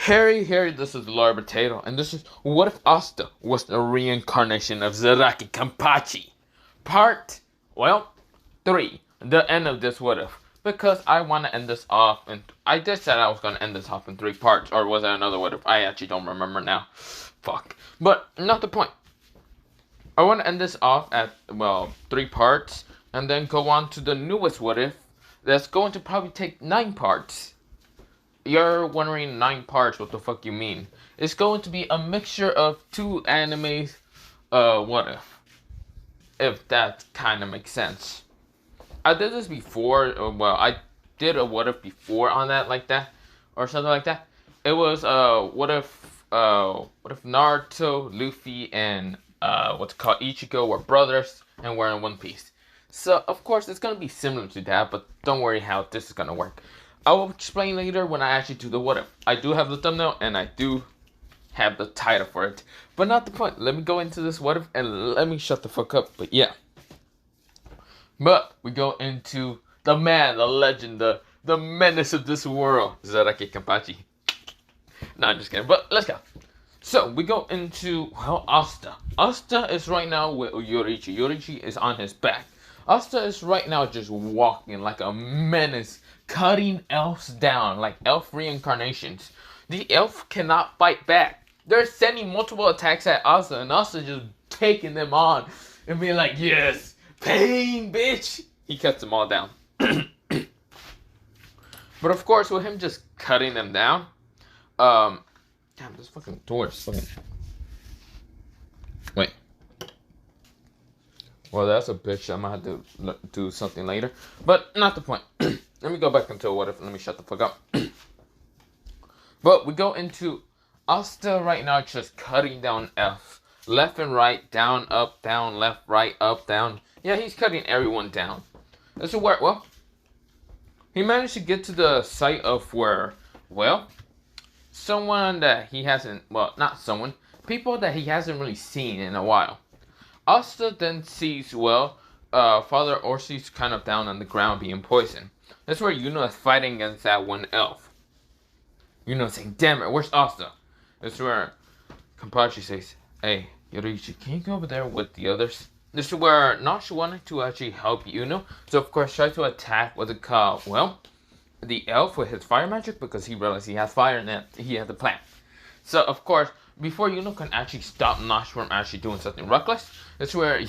Harry, this is Lord Potato, and this is what if Asta was the reincarnation of Zaraki Kenpachi? Part, 3. The end of this what if. Because I want to end this off, and I did say I was going to end this off in 3 parts, or was it another what if? I actually don't remember now. Fuck. But, not the point. I want to end this off at, 3 parts, and then go on to the newest what if, that's going to probably take 9 parts. You're wondering 9 parts, what the fuck you mean? It's going to be a mixture of 2 animes, what if that kind of makes sense. I did this before, I did a what if before on that, like that, or something like that. It was, what if Naruto, Luffy, and, what's called Ichigo were brothers, and were in One Piece. So, of course, it's gonna be similar to that, but don't worry how this is gonna work. I will explain later when I actually do the what if. I do have the thumbnail and I do have the title for it. But not the point. Let me go into this what if and let me shut the fuck up. But yeah. But we go into the man, the legend, the menace of this world. Zaraki Kenpachi. No, I'm just kidding. But let's go. So we go into, Asta. Asta is right now with Yorichi. Yorichi is on his back. Asta is right now just walking like a menace, cutting elves down like elf reincarnations. The elf cannot fight back. They're sending multiple attacks at Asta, and Asta just taking them on and being like, yes, pain, bitch. He cuts them all down. But of course, with him just cutting them down, damn, this fucking door is fucking. Wait. Well, that's a bitch. I'm gonna have to do something later. But not the point. Let me go back into what if. Let me shut the fuck up. But we go into Asta right now just cutting down elves. Left and right, down, up, down, left, right, up, down. Yeah, he's cutting everyone down. This is where, he managed to get to the site of where, someone that he hasn't, not someone, people that he hasn't really seen in a while. Asta then sees, Father Orsi's kind of down on the ground being poisoned. That's where Yuno is fighting against that one elf. Yuno saying, damn it, where's Asta? That's where Kenpachi says, hey, Yorichi, can you go over there with the others? This is where Nash wanted to actually help Yuno. So, of course, tried to attack what's it called, the elf with his fire magic because he realized he has fire and that he had the plan. So, of course, before Yuno can actually stop Nash from actually doing something reckless, that's where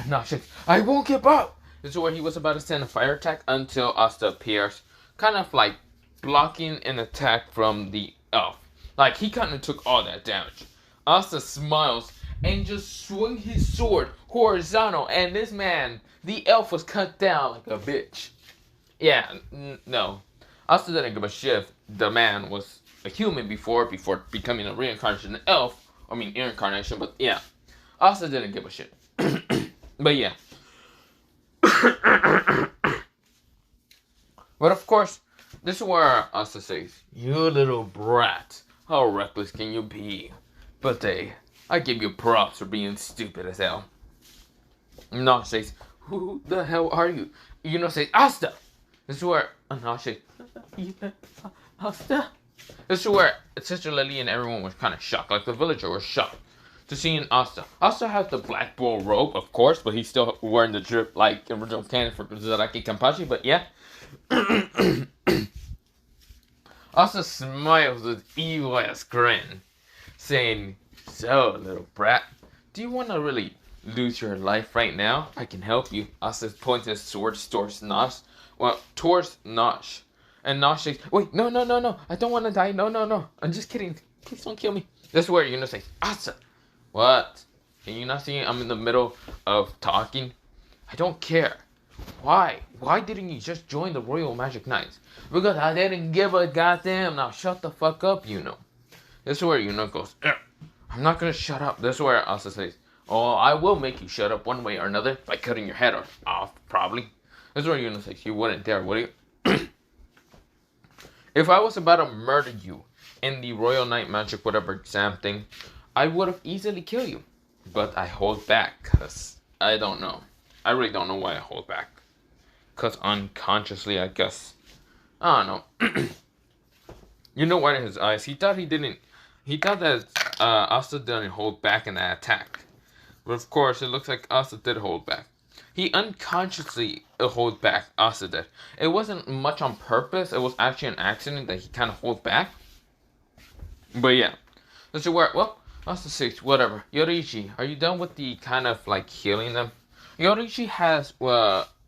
Nash says, I won't give up! This is where he was about to send a fire attack until Asta appears, kind of like blocking an attack from the elf. Like, he kind of took all that damage. Asta smiles and just swung his sword horizontal, and this man, the elf, was cut down like a bitch. Yeah, no. Asta didn't give a shit if the man was a human before becoming a reincarnation elf. I mean, incarnation, but yeah. Asta didn't give a shit. But yeah. But of course, this is where Asta says, you little brat, how reckless can you be? But I give you props for being stupid as hell. Nash says, who the hell are you? Yuno says, Asta! This is where Nash says, Asta? This is where Sister Lily and everyone was kind of shocked. Like the villager was shocked to seeing Asta. Asta has the black bull robe, of course, but he's still wearing the drip like original canon for Zaraki Kenpachi, but yeah. Asta smiles with evil ass grin, saying, so, little brat, do you want to really lose your life right now? I can help you. Asta points his sword towards Nash. Towards Nash. And Nash says, wait, no, I don't want to die, no, I'm just kidding, please don't kill me. This is where Yuno says, Asta, what? Can you not see I'm in the middle of talking? I don't care. Why didn't you just join the Royal Magic Knights? Because I didn't give a goddamn, now shut the fuck up, Yuno. This is where Yuno goes, I'm not gonna shut up. This is where Asta says, oh, I will make you shut up one way or another by cutting your head off, probably. This is where Yuno says, you wouldn't dare, would you? If I was about to murder you in the Royal Knight Magic whatever exam thing, I would have easily killed you. But I hold back, because I don't know. I really don't know why I hold back. Because unconsciously, I guess. I don't know. You know what in his eyes? He thought that Asta didn't hold back in that attack. But of course, it looks like Asta did hold back. He unconsciously held back, Asta did. It wasn't much on purpose. It was actually an accident that he kind of hold back. But yeah. This is where, well, Asta says, whatever. Yorichi, are you done with the kind of like healing them? Yorichi has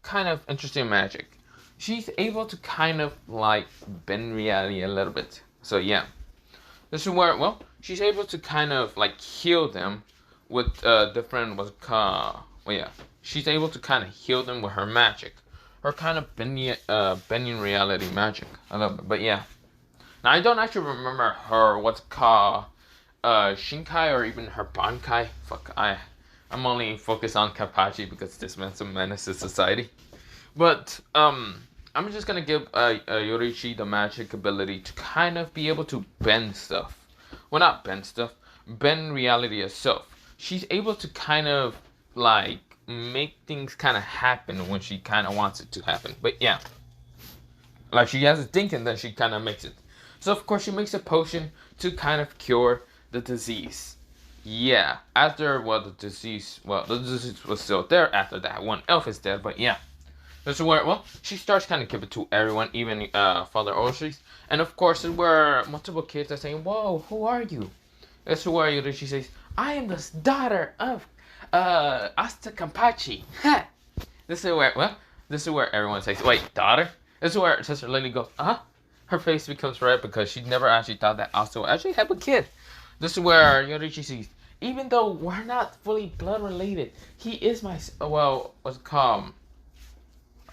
kind of interesting magic. She's able to kind of like bend reality a little bit. So yeah. This is where, well, she's able to kind of like heal them with different, well yeah. She's able to kind of heal them with her magic. Her kind of bending reality magic. I love it. But yeah. Now I don't actually remember her what's called Shinkai or even her Bankai. Fuck, I'm only focused on Kenpachi because this man's a menace to society. But I'm just gonna give Yorichi the magic ability to kind of be able to bend stuff. Well, not bend stuff, bend reality itself. She's able to kind of like make things kind of happen when she kind of wants it to happen. But yeah, like she has a thinking, then she kind of makes it. So of course she makes a potion to kind of cure the disease. Yeah, after the disease was still there after that one elf is dead. But yeah. This is where, well, she starts kind of giving it to everyone, even Father Oshis. And of course, this is where multiple kids are saying, whoa, who are you? This is where Yorichi says, I am the daughter of Asta Kenpachi. This is where, well, this is where everyone says, wait, daughter? This is where Sister Lily goes, her face becomes red because she never actually thought that Asta would actually have a kid. This is where Yorichi says, even though we're not fully blood related, he is my, well, what's it called?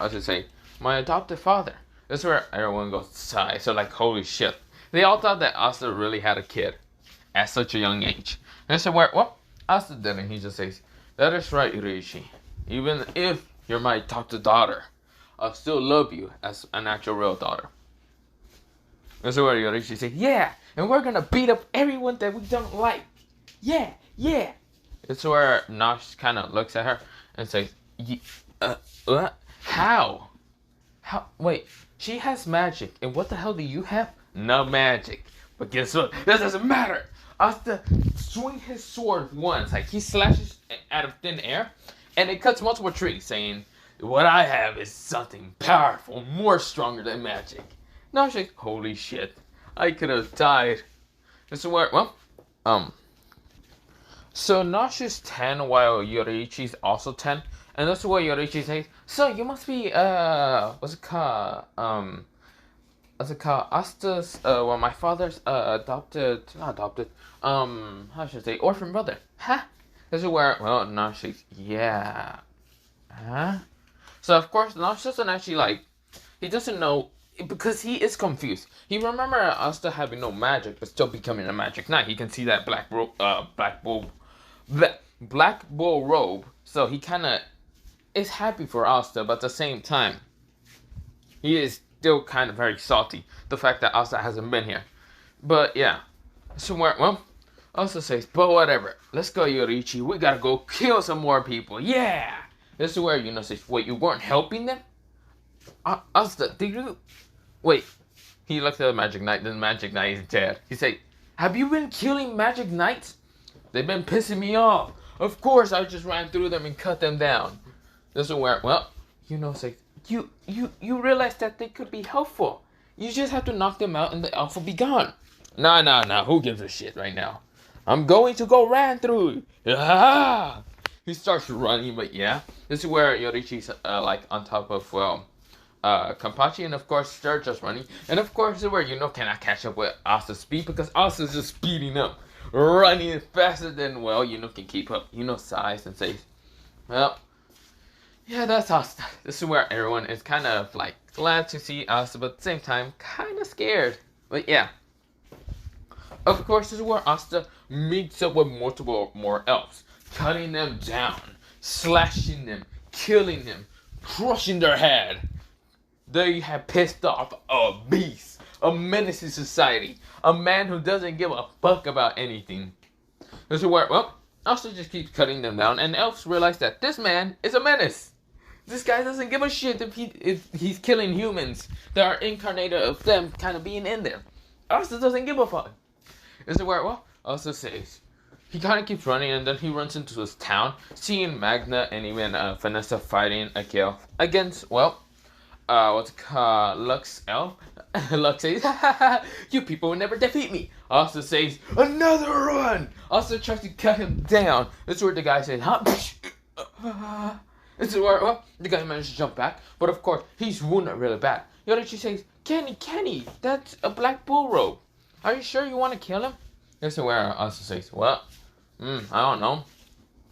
I should say, my adopted father. This is where everyone goes sigh. So like, holy shit. They all thought that Asta really had a kid at such a young age. This is where, well, Asta didn't. He just says, that is right, Yorichi. Even if you're my adopted daughter, I still love you as an actual real daughter. This is where Yorichi says, yeah, and we're gonna beat up everyone that we don't like. Yeah, yeah. This is where Nosh kind of looks at her and says, what? How? Wait, she has magic, and what the hell do you have? No magic. But guess what? That doesn't matter. Asta swing his sword once, like he slashes out of thin air, and it cuts multiple trees, saying, what I have is something powerful, more stronger than magic. Now she's, holy shit, I could have died. This is where, well, so Nosh is 10 while Yorichi's also 10. And that's what Yorichi says, so you must be, what's it called, Asta's, well, my father's, not adopted, how should I say, orphan brother, huh? This is where, well, Nosh says, yeah, huh? So, of course, Nosh doesn't actually, like, he doesn't know, because he is confused. He remember Asta having no magic, but still becoming a magic knight. He can see that black bull robe, so he kind of is happy for Asta, but at the same time, he is still kind of very salty. The fact that Asta hasn't been here. But yeah, somewhere, well, Asta says, but whatever. Let's go, Yorichi. We gotta go kill some more people. Yeah! This is where Yuno says, wait, you weren't helping them? Asta, did you? Wait. He looks at the Magic Knight, then the Magic Knight is dead. He says, have you been killing Magic Knights? They've been pissing me off. Of course, I just ran through them and cut them down. This is where, well, Yuno says, you realize that they could be helpful. You just have to knock them out and the elf will be gone. Nah, who gives a shit right now? I'm going to go ran through. Ah! He starts running, but yeah. This is where Yorichi's, like, on top of, well, Kenpachi, and of course, they're just running. And of course, this is where Yuno cannot catch up with Asta's speed, because Asta's just speeding up. Running faster than, well, Yuno can keep up. Yuno sighs and says, well, yeah, that's Asta. This is where everyone is kind of, like, glad to see Asta, but at the same time, kind of scared. But yeah. Of course, this is where Asta meets up with multiple more elves, cutting them down, slashing them, killing them, crushing their head. They have pissed off a beast, a menace to society, a man who doesn't give a fuck about anything. This is where, well, Asta just keeps cutting them down, and elves realize that this man is a menace. This guy doesn't give a shit if he's killing humans that are incarnated of them kind of being in there. Asta doesn't give a fuck. This is where, well, Asta says, he kind of keeps running, and then he runs into this town, seeing Magna and even Vanessa fighting against, well, what's it called, Lux Elf. Lux says, you people will never defeat me. Asta says, another one. Asta tries to cut him down. This is where the guy says, huh? This is where, well, the guy manages to jump back, but of course, he's wounded really bad. Yorichi says, Kenny, that's a black bull robe. Are you sure you want to kill him? This is where Asta says, well, I don't know.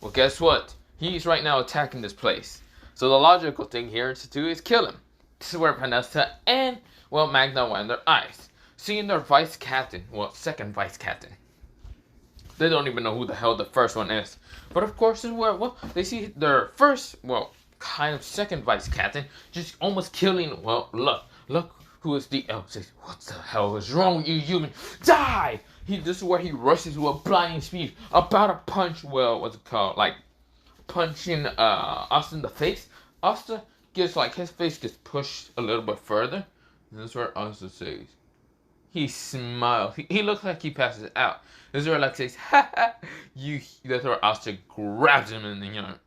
Well, guess what? He's right now attacking this place. So the logical thing here to do is kill him. This is where Vanessa and, well, Magna wind their eyes. Seeing their vice captain, well, second vice captain. They don't even know who the hell the first one is. But of course, this is where, well, they see their first, well, kind of second vice captain just almost killing, well, Look, who is the elf, says, what the hell is wrong, you human? Die! This is where he rushes with a blinding speed, about to punch, well, what's it called, like, punching Asta in the face. Asta gets, like, his face gets pushed a little bit further. And this is where Asta says, he smiles. He looks like he passes out. This is where Lex says, ha ha, you. That's where Asta grabs him in the arm,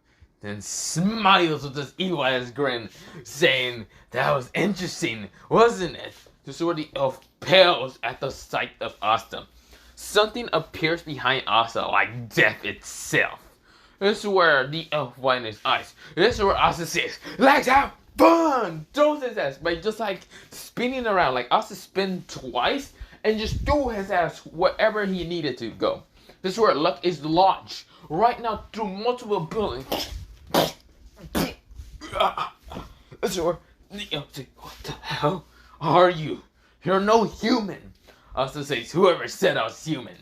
then smiles with this evil-ass grin, saying, that was interesting, wasn't it? This is where the elf pales at the sight of Asta. Something appears behind Asta like death itself. This is where the elf widens his eyes. This is where Asta says, legs out, boom! Throws his ass by just like spinning around. Like Asta spin twice and just threw his ass wherever he needed to go. This is where Luck is launched right now through multiple buildings. This is where the elf says, what the hell are you? You're no human. Asta says, whoever said I was human.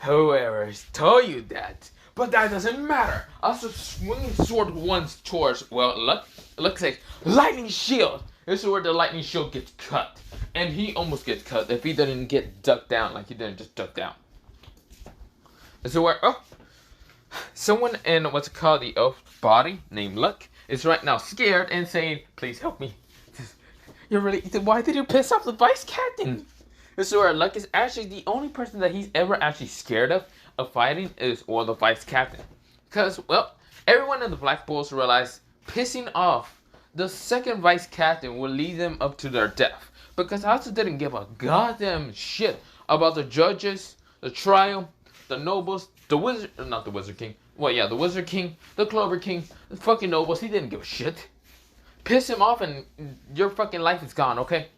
Whoever told you that. But that doesn't matter. Asta swinging sword once towards, well, Luck says, lightning shield. This is where the lightning shield gets cut. And he almost gets cut if he didn't get ducked down, like he didn't just duck down. This is where, oh, someone in what's called the elf body named Luck is right now scared and saying, please help me. You're really, why did you piss off the vice captain? This is where Luck is actually the only person that he's ever actually scared of fighting is, well, the vice captain. Because, well, everyone in the Black Bulls realized pissing off the second vice captain will lead them up to their death. Because Asta didn't give a goddamn shit about the judges, the trial, the nobles, the wizard, not the wizard king. Well, yeah, the wizard king, the clover king, the fucking nobles. He didn't give a shit. Piss him off and your fucking life is gone, okay?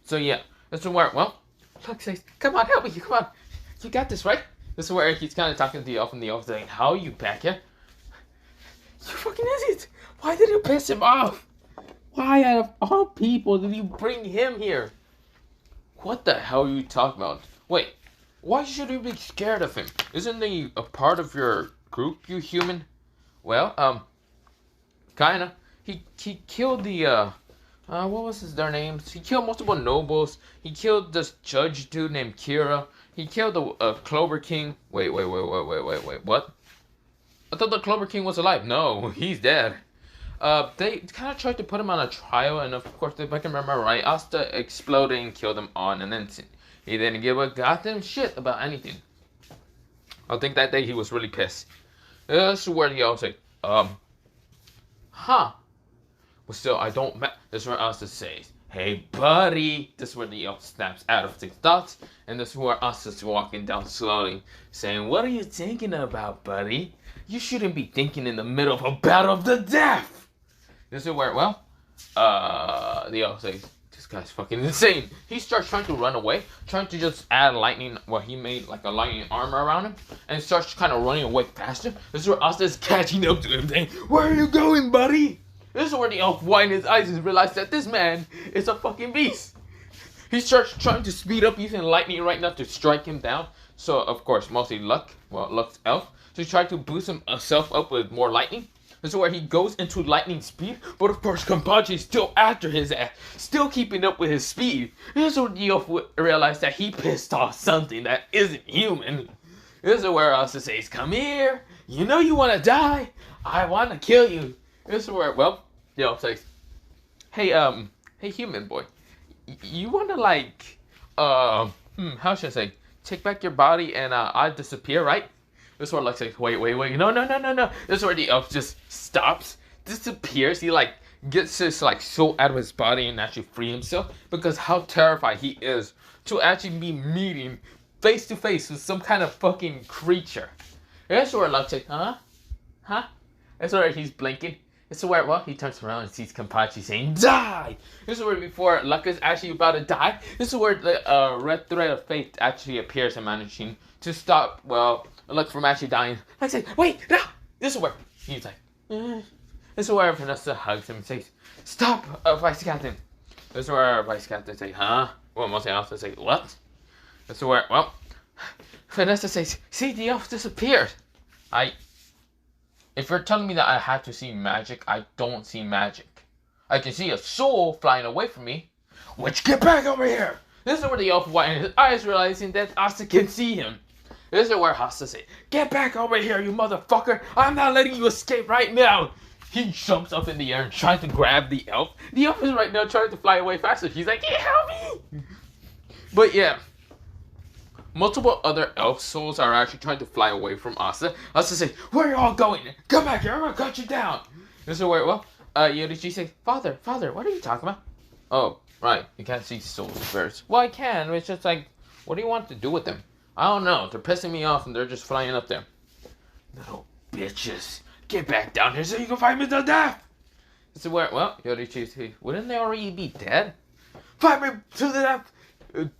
So yeah, this is where, well, Luck says, come on, help me, come on. You got this, right? This is where he's kind of talking to the elf, and the elf saying, how are you back here? You fucking idiot. Why did you piss him off? Why out of all people did you bring him here? What the hell are you talking about? Wait, why should you be scared of him? Isn't he a part of your group, you human? Well, kinda. He killed the, what was their names? He killed multiple nobles. He killed this judge dude named Kira. He killed the Clover King. Wait, what? I thought the Clover King was alive. No, he's dead. They kind of tried to put him on a trial, and of course, if I can remember right, Asta exploded and killed him on an instant. He didn't give a goddamn shit about anything. I think that day he was really pissed. This is where he all say, huh. But still, I don't this is where Asta says, hey buddy. This is where the elf snaps out of his thoughts. And this is where Asta's walking down slowly, saying, what are you thinking about, buddy? You shouldn't be thinking in the middle of a battle of the death. This is where, well, the elf says, this guy's fucking insane. He starts trying to run away, trying to just add lightning, well, he made like a lightning armor around him, and starts kind of running away faster. This is where Asta is catching up to him, saying, where are you going, buddy? This is where the elf widened his eyes and realized that this man is a fucking beast. He starts trying to speed up using lightning right now to strike him down. So, of course, mostly Luck, well, Luck's elf. So he tried to boost himself up with more lightning. This is where he goes into lightning speed. But, of course, Kenpachi is still after his ass, still keeping up with his speed. This is where the elf realized that he pissed off something that isn't human. This is where Asta says, come here. You know you want to die. I want to kill you. This is where, well, the elf says, hey, hey, human boy, you wanna like, how should I say? Take back your body and I disappear, right? This is where Lex says, wait, no. This is where the elf just stops, disappears. He like gets his like soul out of his body and actually free himself because how terrified he is to actually be meeting face to face with some kind of fucking creature. This is where Lex says, huh? This is where he's blinking. This is where, well, he turns around and sees Kenpachi saying, die! This is where before Luck is actually about to die, this is where the red thread of fate actually appears and managing to stop, well, Luck from actually dying. Luck says, wait, no! This is where he's like, This is where Vanessa hugs him and says, stop, Vice Captain. This is where Vice Captain says, huh? Well, mostly Asta says, what? This is where, well, Vanessa says, see, the elf disappeared. If you're telling me that I have to see magic, I don't see magic. I can see a soul flying away from me. Which, get back over here! This is where the elf widens his eyes, realizing that Asta can see him. This is where Asta says, get back over here, you motherfucker! I'm not letting you escape right now! He jumps up in the air and tries to grab the elf. The elf is right now trying to fly away faster. He's like, yeah, help me! But yeah. Multiple other elf souls are actually trying to fly away from Asta. Asta says, where are you all going? Come back here, I'm gonna cut you down. This is where, well, Yorichi says, Father, what are you talking about? Oh, right, you can't see souls first. Well, I can, it's just like, what do you want to do with them? I don't know, they're pissing me off and they're just flying up there. Little bitches, get back down here so you can fight me to death. This is where, well, Yorichi says, wouldn't they already be dead? Fight me to the death,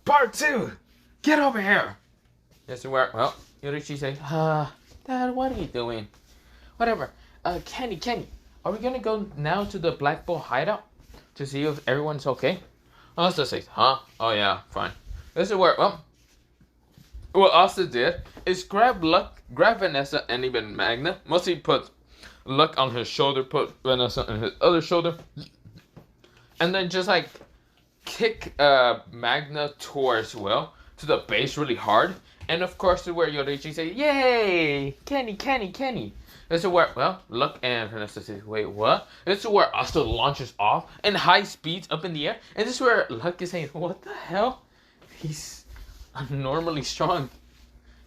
part 2. Get over here! This is where, well, Yorichi says, Dad, what are you doing? Whatever. Kenny, are we gonna go now to the Black Bull hideout to see if everyone's okay? Asta says, huh? Oh yeah, fine. This is where, well, what Asta did is grab Vanessa and even Magna. Mostly put Luck on his shoulder, put Vanessa on his other shoulder, and then just like kick Magna towards, well, to the base really hard. And of course, this is where Yorichi says, yay! Kenny! This is where, well, Luck and Vanessa says, wait, what? This is where Asta launches off in high speeds up in the air. And this is where Luck is saying, what the hell? He's abnormally strong.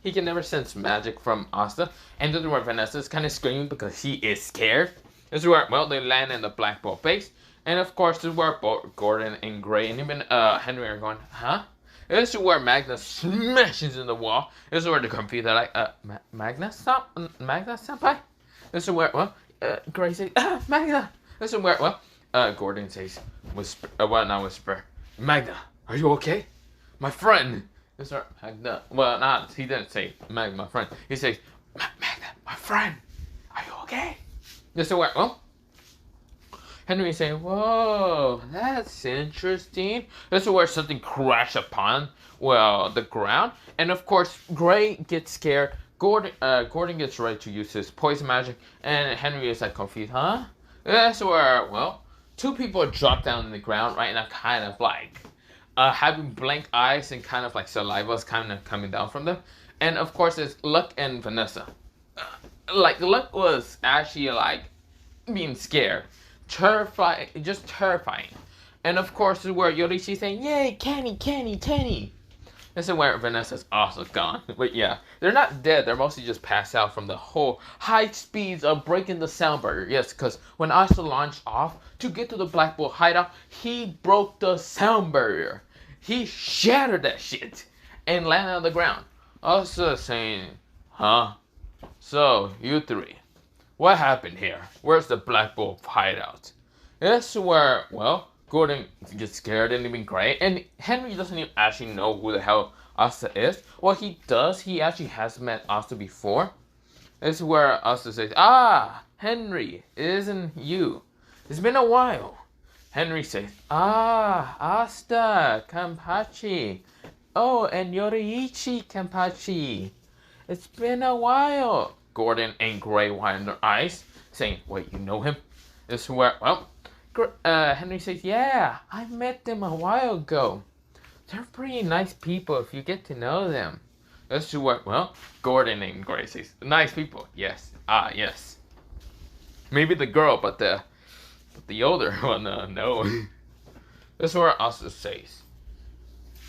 He can never sense magic from Asta. And this is where Vanessa is kind of screaming because she is scared. This is where, well, they land in the Black Ball base. And of course, this is where Gordon and Gray and even Henry are going, huh? This is where Magna smashes in the wall. This is where the confused are like, Magna senpai? This is where, well, Gray says, Magna! This is where, well, Gordon says, not whisper, Magna, are you okay? My friend! This is where Magna, well, not, he didn't say Magna, my friend. He says, Magna, my friend, are you okay? This is where, well, Henry is saying, whoa, that's interesting. This is where something crashed upon, well, the ground. And of course, Gray gets scared. Gordon gets ready to use his poison magic. And Henry is like confused, huh? That's where, well, two people drop down on the ground right now, kind of like having blank eyes and kind of like saliva is kind of coming down from them. And of course, it's Luck and Vanessa. Like, Luck was actually like being scared. Terrifying, just terrifying. And of course, this is where Yorichi's saying, yay, Kenny. This is where Vanessa's also gone. But yeah, they're not dead. They're mostly just passed out from the whole high speeds of breaking the sound barrier. Yes, because when Asta launched off to get to the Black Bull hideout, he broke the sound barrier. He shattered that shit and landed on the ground. Asta saying, huh? So, you three. What happened here? Where's the Black Bull hideout? This is where, well, Gordon gets scared and even Gray. And Henry doesn't even actually know who the hell Asta is. Well, he does. He actually has met Asta before. This is where Asta says, Henry, it isn't you. It's been a while. Henry says, Asta, Kenpachi. Oh, and Yorichi, Kenpachi. It's been a while. Gordon and Gray widen their eyes, saying, wait, you know him? This is where, well, Henry says, yeah, I met them a while ago. They're pretty nice people if you get to know them. This is where, well, Gordon and Gray says, nice people, yes, yes. Maybe the girl, but the older one, no. This is where Asta says,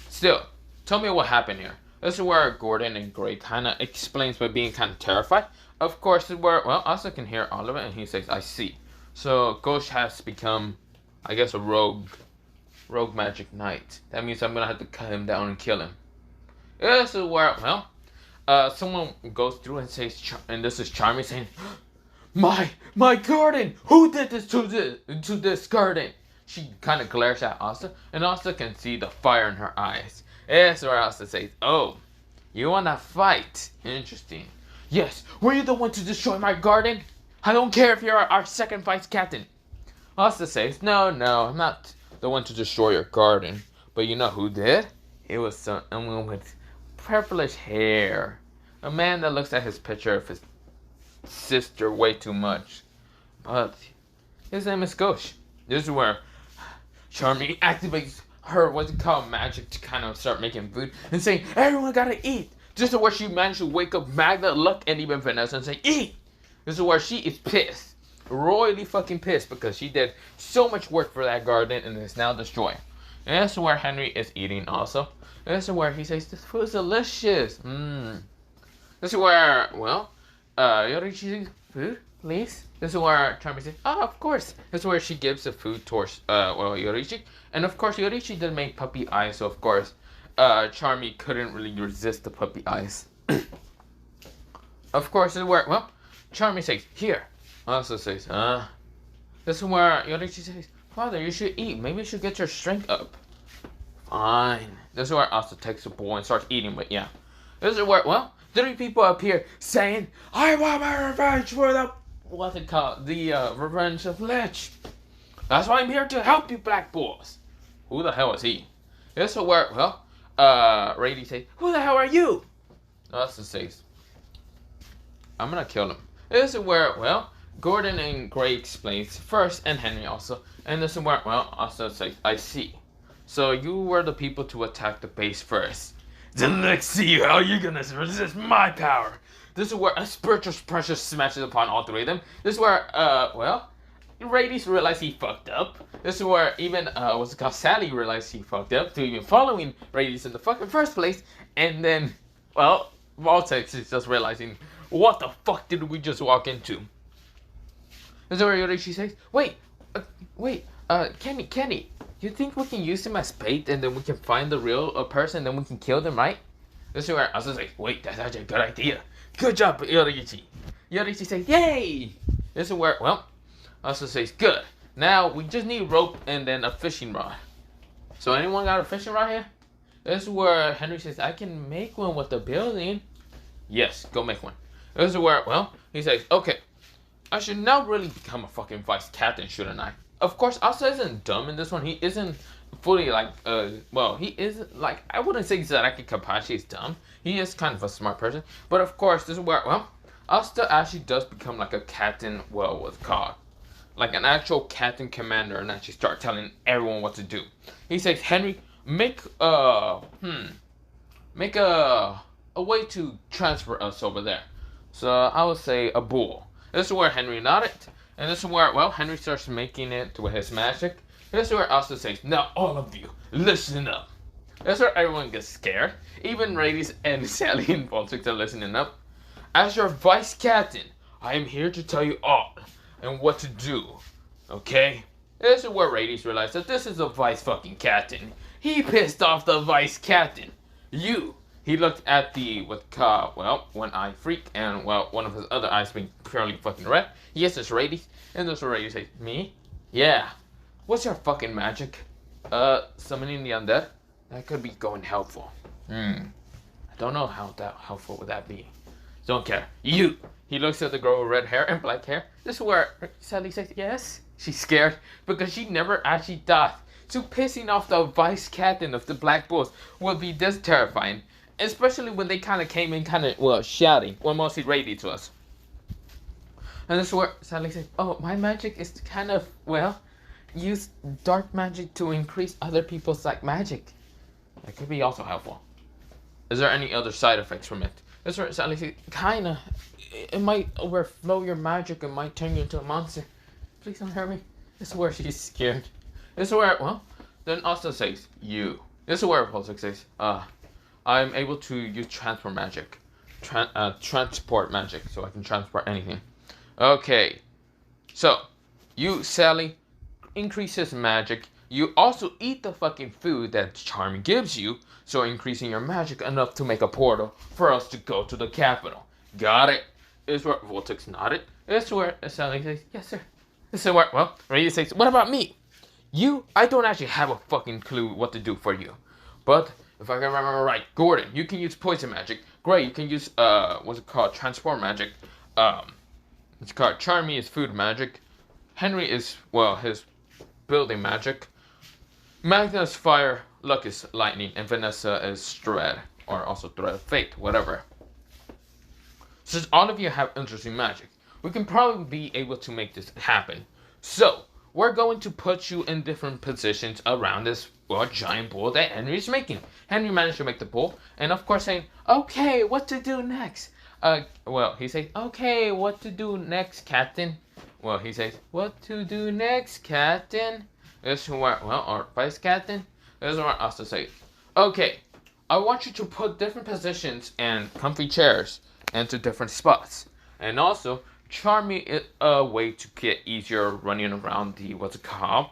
still, tell me what happened here. This is where Gordon and Gray kind of explains by being kind of terrified. Of course, this is where, well, Asta can hear all of it, and he says, I see. So, Ghost has become, I guess, a rogue magic knight. That means I'm going to have to cut him down and kill him. This is where, well, someone goes through and says, and this is Charmy saying, My garden! Who did this to this garden? She kind of glares at Asta, and Asta can see the fire in her eyes. That's where Asta says, oh, you wanna fight? Interesting. Yes, were you the one to destroy my garden? I don't care if you're our second vice captain. Asta says, no, I'm not the one to destroy your garden. But you know who did? It was someone with purplish hair. A man that looks at his picture of his sister way too much. But his name is Ghosh. This is where Charmy activates her, what's it called, magic to kind of start making food and saying, everyone gotta eat. This is where she managed to wake up Magda, Luck, and even Vanessa and say, eat. This is where she is pissed. Royally fucking pissed because she did so much work for that garden and is now destroyed. And this is where Henry is eating also. And this is where he says, this food is delicious. This is where, well, Yorichi, food, please. This is where Charmy says, oh, of course. This is where she gives the food towards, Yorichi. And of course, Yorichi did make puppy eyes, so of course, Charmy couldn't really resist the puppy eyes. Of course, this is where, well, Charmy says, here. Also says, this is where Yorichi says, Father, you should eat. Maybe you should get your strength up. Fine. This is where Asta takes a bowl and starts eating, but yeah. This is where, well, 3 people appear saying, I want my revenge for the, what's it called? The, revenge of Lich. That's why I'm here to help you, Black Bulls. Who the hell is he? This is where, well, Rady says, who the hell are you? Asta says, I'm gonna kill him. This is where, well, Gordon and Gray explains first, and Henry also. And this is where, well, Asta says, I see. So you were the people to attack the base first. Then let's see how you're gonna resist my power. This is where a spiritual pressure smashes upon all 3 of them. This is where, well, Rady realized he fucked up. This is where even, what's it called, Sally realized he fucked up to even following Rady in the fucking first place. And then, well, Voltex is just realizing, what the fuck did we just walk into? This is where Yorichi says, wait, Kenny, you think we can use him as bait and then we can find the real person and then we can kill them, right? This is where Asa says, wait, that's actually a good idea. Good job, Yorichi. Yorichi says, yay! This is where, well, Asa says, good. Now, we just need rope and then a fishing rod. So anyone got a fishing rod here? This is where Henry says, I can make one with the building. Yes, go make one. This is where, well, he says, okay, I should now really become a fucking vice captain, shouldn't I? Of course, Asta isn't dumb in this one. He isn't fully like, well, he isn't like, I wouldn't say Zaraki Kenpachi is dumb. He is kind of a smart person. But of course, this is where, well, Asta actually does become like a captain, well, what's called, like an actual captain commander and actually start telling everyone what to do. He says, Henry, make a way to transfer us over there. So I would say a bull. This is where Henry nodded. And this is where, well, Henry starts making it with his magic. This is where Asta says, now all of you, listen up. That's where everyone gets scared. Even Radies and Sally and Baltic are listening up. As your vice captain, I am here to tell you all and what to do. Okay? This is where Radies realized that this is the vice fucking captain. He pissed off the vice captain. You. He looked at the, one eye freak, and, well, one of his other eyes being purely fucking red. Yes, it's Rady. And this is where Rady says, me? Yeah. What's your fucking magic? Summoning the undead? That could be going helpful. I don't know how helpful would that be. Don't care. You! He looks at the girl with red hair and black hair. This is where Sally says, yes? She's scared because she never actually thought. So pissing off the vice captain of the Black Bulls would be this terrifying. Especially when they kind of came in shouting. Well, mostly Rady to us. And this is where Sally says, oh, my magic is to kind of, well, use dark magic to increase other people's, magic. That could be also helpful. Is there any other side effects from it? This is where Sally says, kinda. It might overflow your magic. It might turn you into a monster. Please don't hurt me. This is where she's scared. This is where, well, then Asta says, you. This is where Polsek says, I'm able to use transport magic. Transport magic, so I can transport anything. Okay, so you, Sally, increases magic. You also eat the fucking food that Charmy gives you, so increasing your magic enough to make a portal for us to go to the capital. Got it? Is where Voltex nodded. Is where Sally says, yes, sir. This is where, well, Radius says, what about me? I don't actually have a fucking clue what to do for you. But, if I can remember right, Gordon, you can use poison magic. Gray, you can use, what's it called, transform magic. It's called Charmy is food magic. Henry is, well, his building magic. Magna is fire, Luck is lightning, and Vanessa is thread, or also thread of fate, whatever. Since all of you have interesting magic, we can probably be able to make this happen. So, we're going to put you in different positions around this, well, giant bowl that Henry's making. Henry managed to make the bowl, and of course saying, okay, what to do next? Well, he says, okay, what to do next, Captain? Well, he says, what to do next, Captain? This is where, well, or Vice Captain? This is where Asta says, okay, I want you to put different positions and comfy chairs into different spots. And also, Charmy is a way to get easier running around the, what's it called?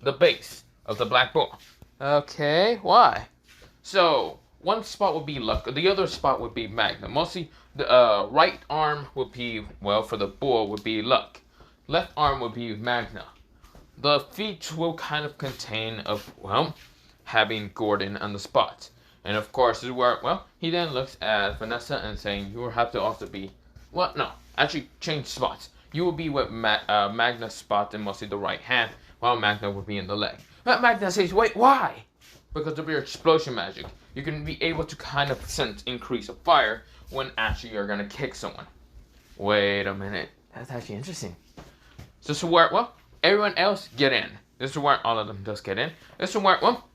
The base of the black ball. Okay, why? So, one spot would be Luck, the other spot would be Magna. Mostly, the right arm would be, well, for the bull would be Luck. Left arm would be Magna. The feet will kind of contain of, well, having Gordon on the spot. And of course, this is where, well, he then looks at Vanessa and saying, you will have to also be, well, no, actually change spots. You will be with Magna's spot in mostly the right hand, while Magna will be in the leg. But Magna says, wait, why? Because of your explosion magic, you can be able to kind of sense increase of fire when actually you're going to kick someone. Wait a minute. That's actually interesting. So this is where, well, everyone else get in. This is where all of them does get in. This is where, well,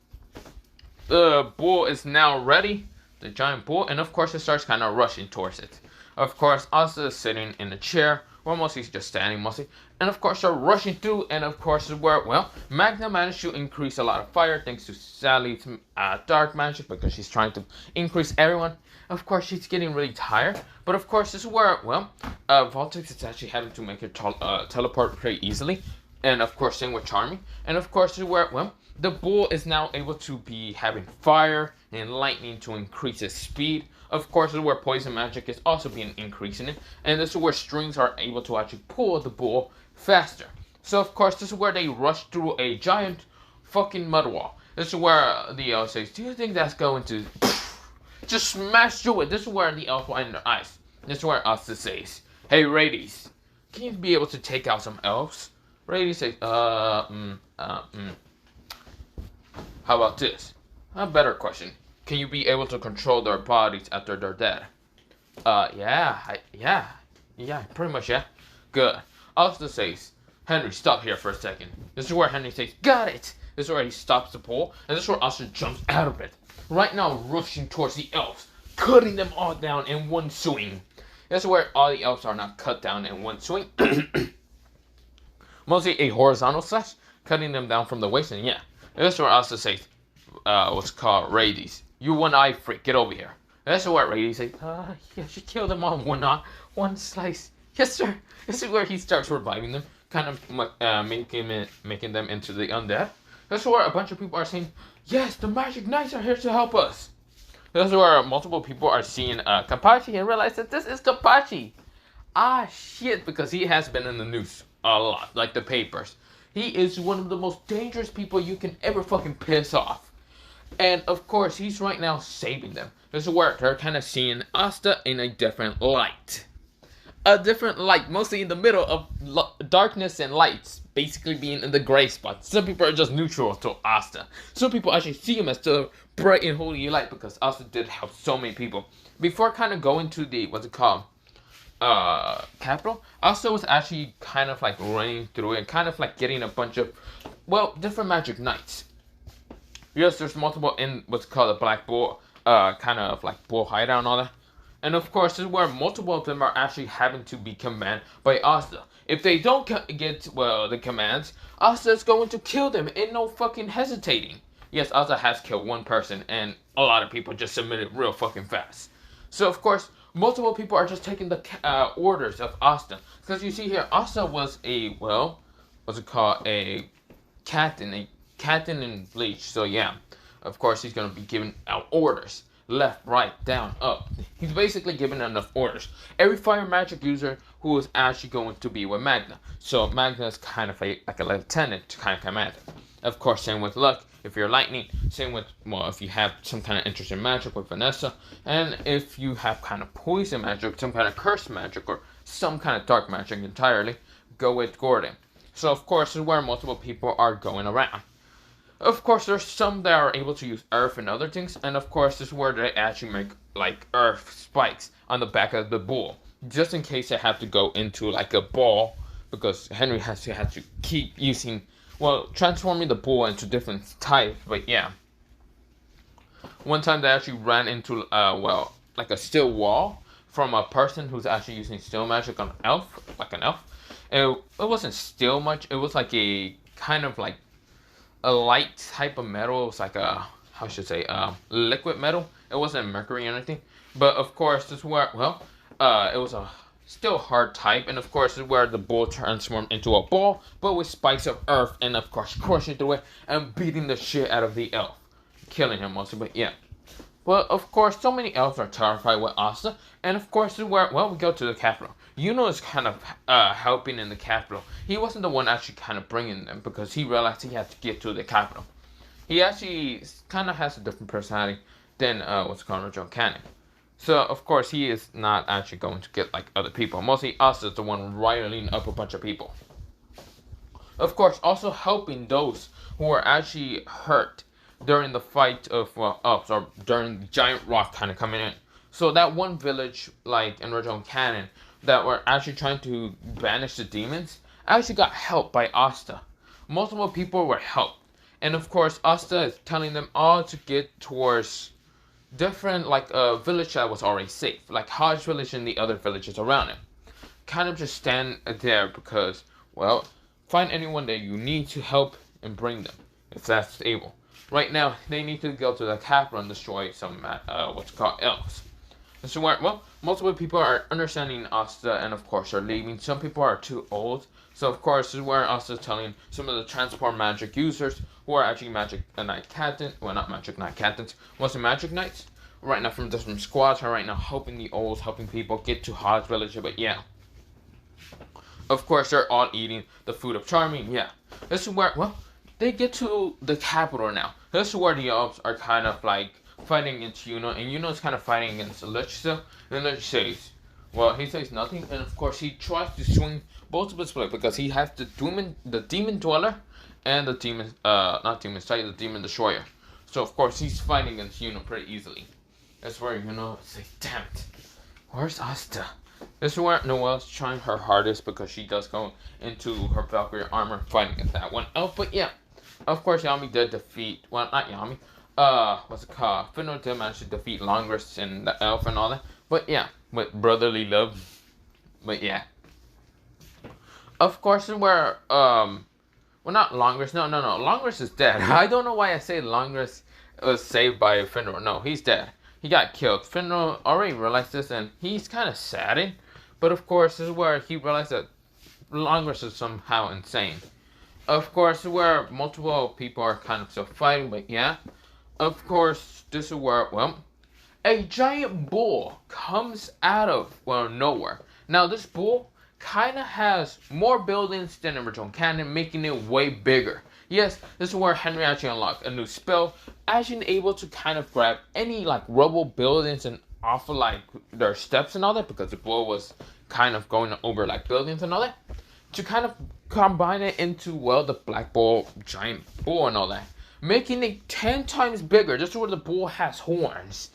the bull is now ready. The giant bull. And of course it starts kind of rushing towards it. Of course, Asta is sitting in a chair. Well, mostly he's just standing mostly. And of course they're rushing through. And of course is where, well, Magna managed to increase a lot of fire thanks to Sally's dark magic. Because she's trying to increase everyone. Of course, she's getting really tired. But of course, this is where, well, Voltex is actually having to make her teleport pretty easily. And of course, same with Charmy. And of course, this is where, well, the bull is now able to be having fire and lightning to increase its speed. Of course, this is where poison magic is also being increasing it. And this is where strings are able to actually pull the bull faster. So of course, this is where they rush through a giant fucking mud wall. This is where the elf says, do you think that's going to just smash through it? This is where the elf will end their eyes. This is where Asta says, hey, ladies, can you be able to take out some elves? Rady says, how about this? A better question. Can you be able to control their bodies after they're dead? Yeah, pretty much, yeah. Good. Asta says, Henry, stop here for a second. This is where Henry says, got it! This is where he stops the pole, and this is where Asta jumps out of it. Right now, rushing towards the elves, cutting them all down in one swing. This is where all the elves are now cut down in one swing. Mostly a horizontal slash, cutting them down from the waist, and yeah. This is where Asta says, what's called Radies. You one-eye freak, get over here. This is where Radies says, yeah, she killed them all in one slice. Yes, sir. This is where he starts reviving them, kind of making them into the undead. This is where a bunch of people are saying, yes, the magic knights are here to help us. This is where multiple people are seeing Kenpachi and realize that this is Kenpachi. Ah, shit, because he has been in the news a lot, like the papers. He is one of the most dangerous people you can ever fucking piss off. And of course, he's right now saving them. This is where they're kind of seeing Asta in a different light. A different light, mostly in the middle of darkness and lights, basically being in the gray spot. Some people are just neutral to Asta. Some people actually see him as the bright and holy light because Asta did help so many people. Before kind of going to the, what's it called? Capital, Asta was actually kind of like running through it, kind of like getting a bunch of, well, different magic knights. Yes, there's multiple in what's called a black bull, kind of like bull hideout and all that. And of course, this is where multiple of them are actually having to be commanded by Asta. If they don't get, well, the commands, Asta is going to kill them and no fucking hesitating. Yes, Asta has killed one person, and a lot of people just submitted real fucking fast. So of course, multiple people are just taking the orders of Asta. Because you see here, Asta was a, well, what's it called? A captain in Bleach. So yeah, of course he's gonna be giving out orders. Left, right, down, up. He's basically giving enough orders. Every fire magic user who is actually going to be with Magna. So Magna is kind of like a lieutenant to kind of command it. Of course, same with Luck, if you're lightning. Same with, well, if you have some kind of interest in magic with Vanessa. And if you have kind of poison magic, some kind of curse magic, or some kind of dark magic entirely, go with Gordon. So of course, this is where multiple people are going around. Of course, there's some that are able to use earth and other things. And of course, this is where they actually make like earth spikes on the back of the bull. Just in case they have to go into like a ball. Because Henry has to keep using, well, transforming the bull into different types, but yeah. One time they actually ran into, well, like a steel wall from a person who's actually using steel magic on elf, like an elf. It wasn't steel much, it was like a kind of like a light type of metal. It was like a, how should I say, liquid metal. It wasn't mercury or anything. But of course, this is where, well, it was a still hard type, and of course is where the bull transformed into a ball, but with spikes of earth, and of course crushing through it and beating the shit out of the elf, killing him mostly. But yeah, but of course so many elves are terrified with Asta, and of course is where, well, we go to the capital. Yuno is kind of helping in the capital. He wasn't the one actually kind of bringing them because he realized he had to get to the capital. He actually kind of has a different personality than what's called John Cannon. So, of course, he is not actually going to get, like, other people. Mostly us is the one riling up a bunch of people. Of course, also helping those who are actually hurt during the fight of, well, ups, or during the giant rock kind of coming in. So, that one village, like, in Rajon Cannon, that were actually trying to banish the demons, actually got helped by Asta. Multiple people were helped. And, of course, Asta is telling them all to get towards different, like a village that was already safe, like Hodge village and the other villages around it. Kind of just stand there because, well, find anyone that you need to help and bring them, if that's able. Right now, they need to go to the capital and destroy some, what's called elves. And so, well, multiple people are understanding Asta and, of course, are leaving. Some people are too old. So, of course, this is where Asta is telling some of the transport magic users who are actually magic knight captains. Well, not magic knight captains. Mostly magic knights. Right now, from different squads are right now helping the olds, helping people get to Hodge village. But yeah. Of course, they're all eating the food of charming. Yeah. This is where, well, they get to the capital now. This is where the elves are kind of like fighting against Yuno, and Yuno is kind of fighting against Lich still. And Lich says, well, he says nothing, and of course he tries to swing both of his blades because he has the demon dweller and the demon, not demon sight, the demon destroyer. So of course he's fighting against Yuno pretty easily. That's where Yuno says, damn it, where's Asta? This is where Noelle's trying her hardest because she does go into her Valkyrie armor fighting against that one elf. But yeah, of course Yami did defeat, well, not Yami, what's it called? Finno did manage to defeat Longress and the elf and all that. But yeah, with brotherly love. But yeah. Of course, where, well, not Longress. No. Longress is dead. I don't know why I say Longress was saved by Finro. No, he's dead. He got killed. Finro already realized this, and he's kind of saddened. But of course, this is where he realized that Longress is somehow insane. Of course, where multiple people are kind of still fighting, but yeah. Of course, this is where, well, a giant bull comes out of, well, nowhere. Now, this bull kind of has more buildings than original canon, making it way bigger. Yes, this is where Henry actually unlocked a new spell, actually able to kind of grab any, like, rubble buildings and off of, like, their steps and all that, because the bull was kind of going over, like, buildings and all that, to kind of combine it into, well, the black bull, giant bull and all that, making it 10 times bigger. This is where the bull has horns.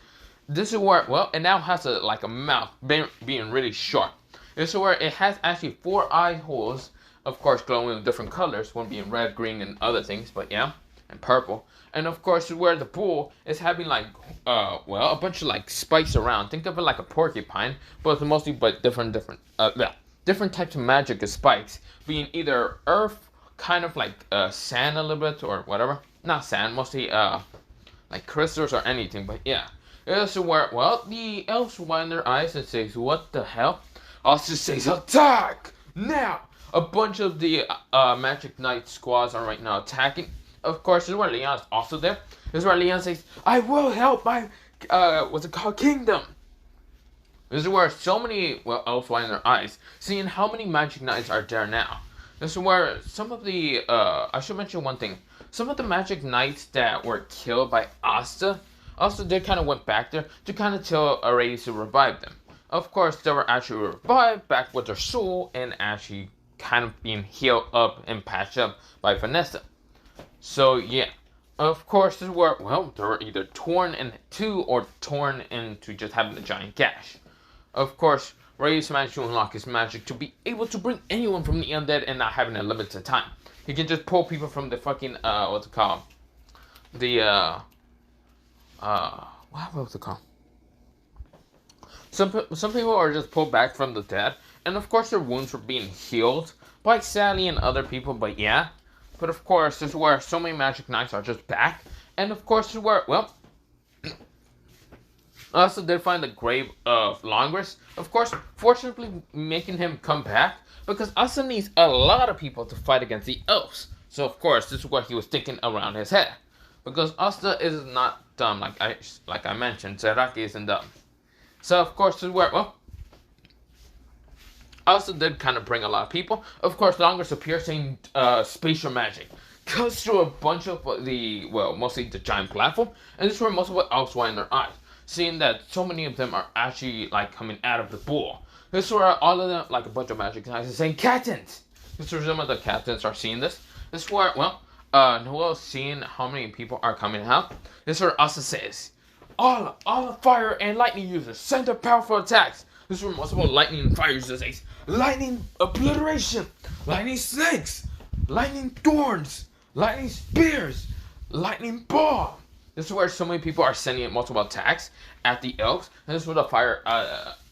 This is where, well, it now has a, like, a mouth being really sharp. This is where it has actually 4 eye holes, of course, glowing with different colors, one being red, green, and other things, but yeah, and purple. And of course, this is where the bull is having, like, well, a bunch of, like, spikes around. Think of it like a porcupine, but mostly, but different types of magic as spikes, being either earth, kind of like sand a little bit, or whatever. Not sand, mostly like crystals or anything. But yeah, it's where, well, the elves wind their eyes and says, what the hell? Asta says, attack! Now! A bunch of the Magic Knight squads are right now attacking. Of course, this is where Leon is also there. This is where Leon says, I will help my, kingdom. This is where so many, well, elves wind their eyes, seeing how many Magic Knights are there now. This is where some of the, I should mention one thing. Some of the Magic Knights that were killed by Asta, did kind of went back there to kind of tell Reyes to revive them. Of course, they were actually revived back with their soul and actually kind of being healed up and patched up by Vanessa. So yeah, of course, this is where, well, they were either torn in two or torn into just having a giant gash. Of course, Reyes managed to unlock his magic to be able to bring anyone from the undead and not having a limited time. He can just pull people from the fucking, what's it called? The, what's it called? Some people are just pulled back from the dead, and of course their wounds were being healed by Sally and other people, but yeah. But of course, this is where so many Magic Knights are just back, and of course this is where, well, also did find the grave of Longris, of course, fortunately making him come back, because Asta needs a lot of people to fight against the elves. So of course, this is what he was thinking around his head. Because Asta is not dumb, like I mentioned, Zaraki isn't dumb. So of course, this is where, well, Asta did kind of bring a lot of people. Of course, Longris appears saying spatial magic. Goes through a bunch of the, well, mostly the giant platform, and this is where most of the elves wind their eyes, seeing that so many of them are actually like coming out of the pool. This is where all of them, like a bunch of Magic Knights, are saying captains. This is where some of the captains are seeing this. This is where, well, Noel's seeing how many people are coming out. This is where Asta says, all the fire and lightning users send their powerful attacks. This is where most of the lightning and fire users say, lightning obliteration, lightning snakes, lightning thorns, lightning spears, lightning ball. This is where so many people are sending multiple attacks at the elves. And this is where the fire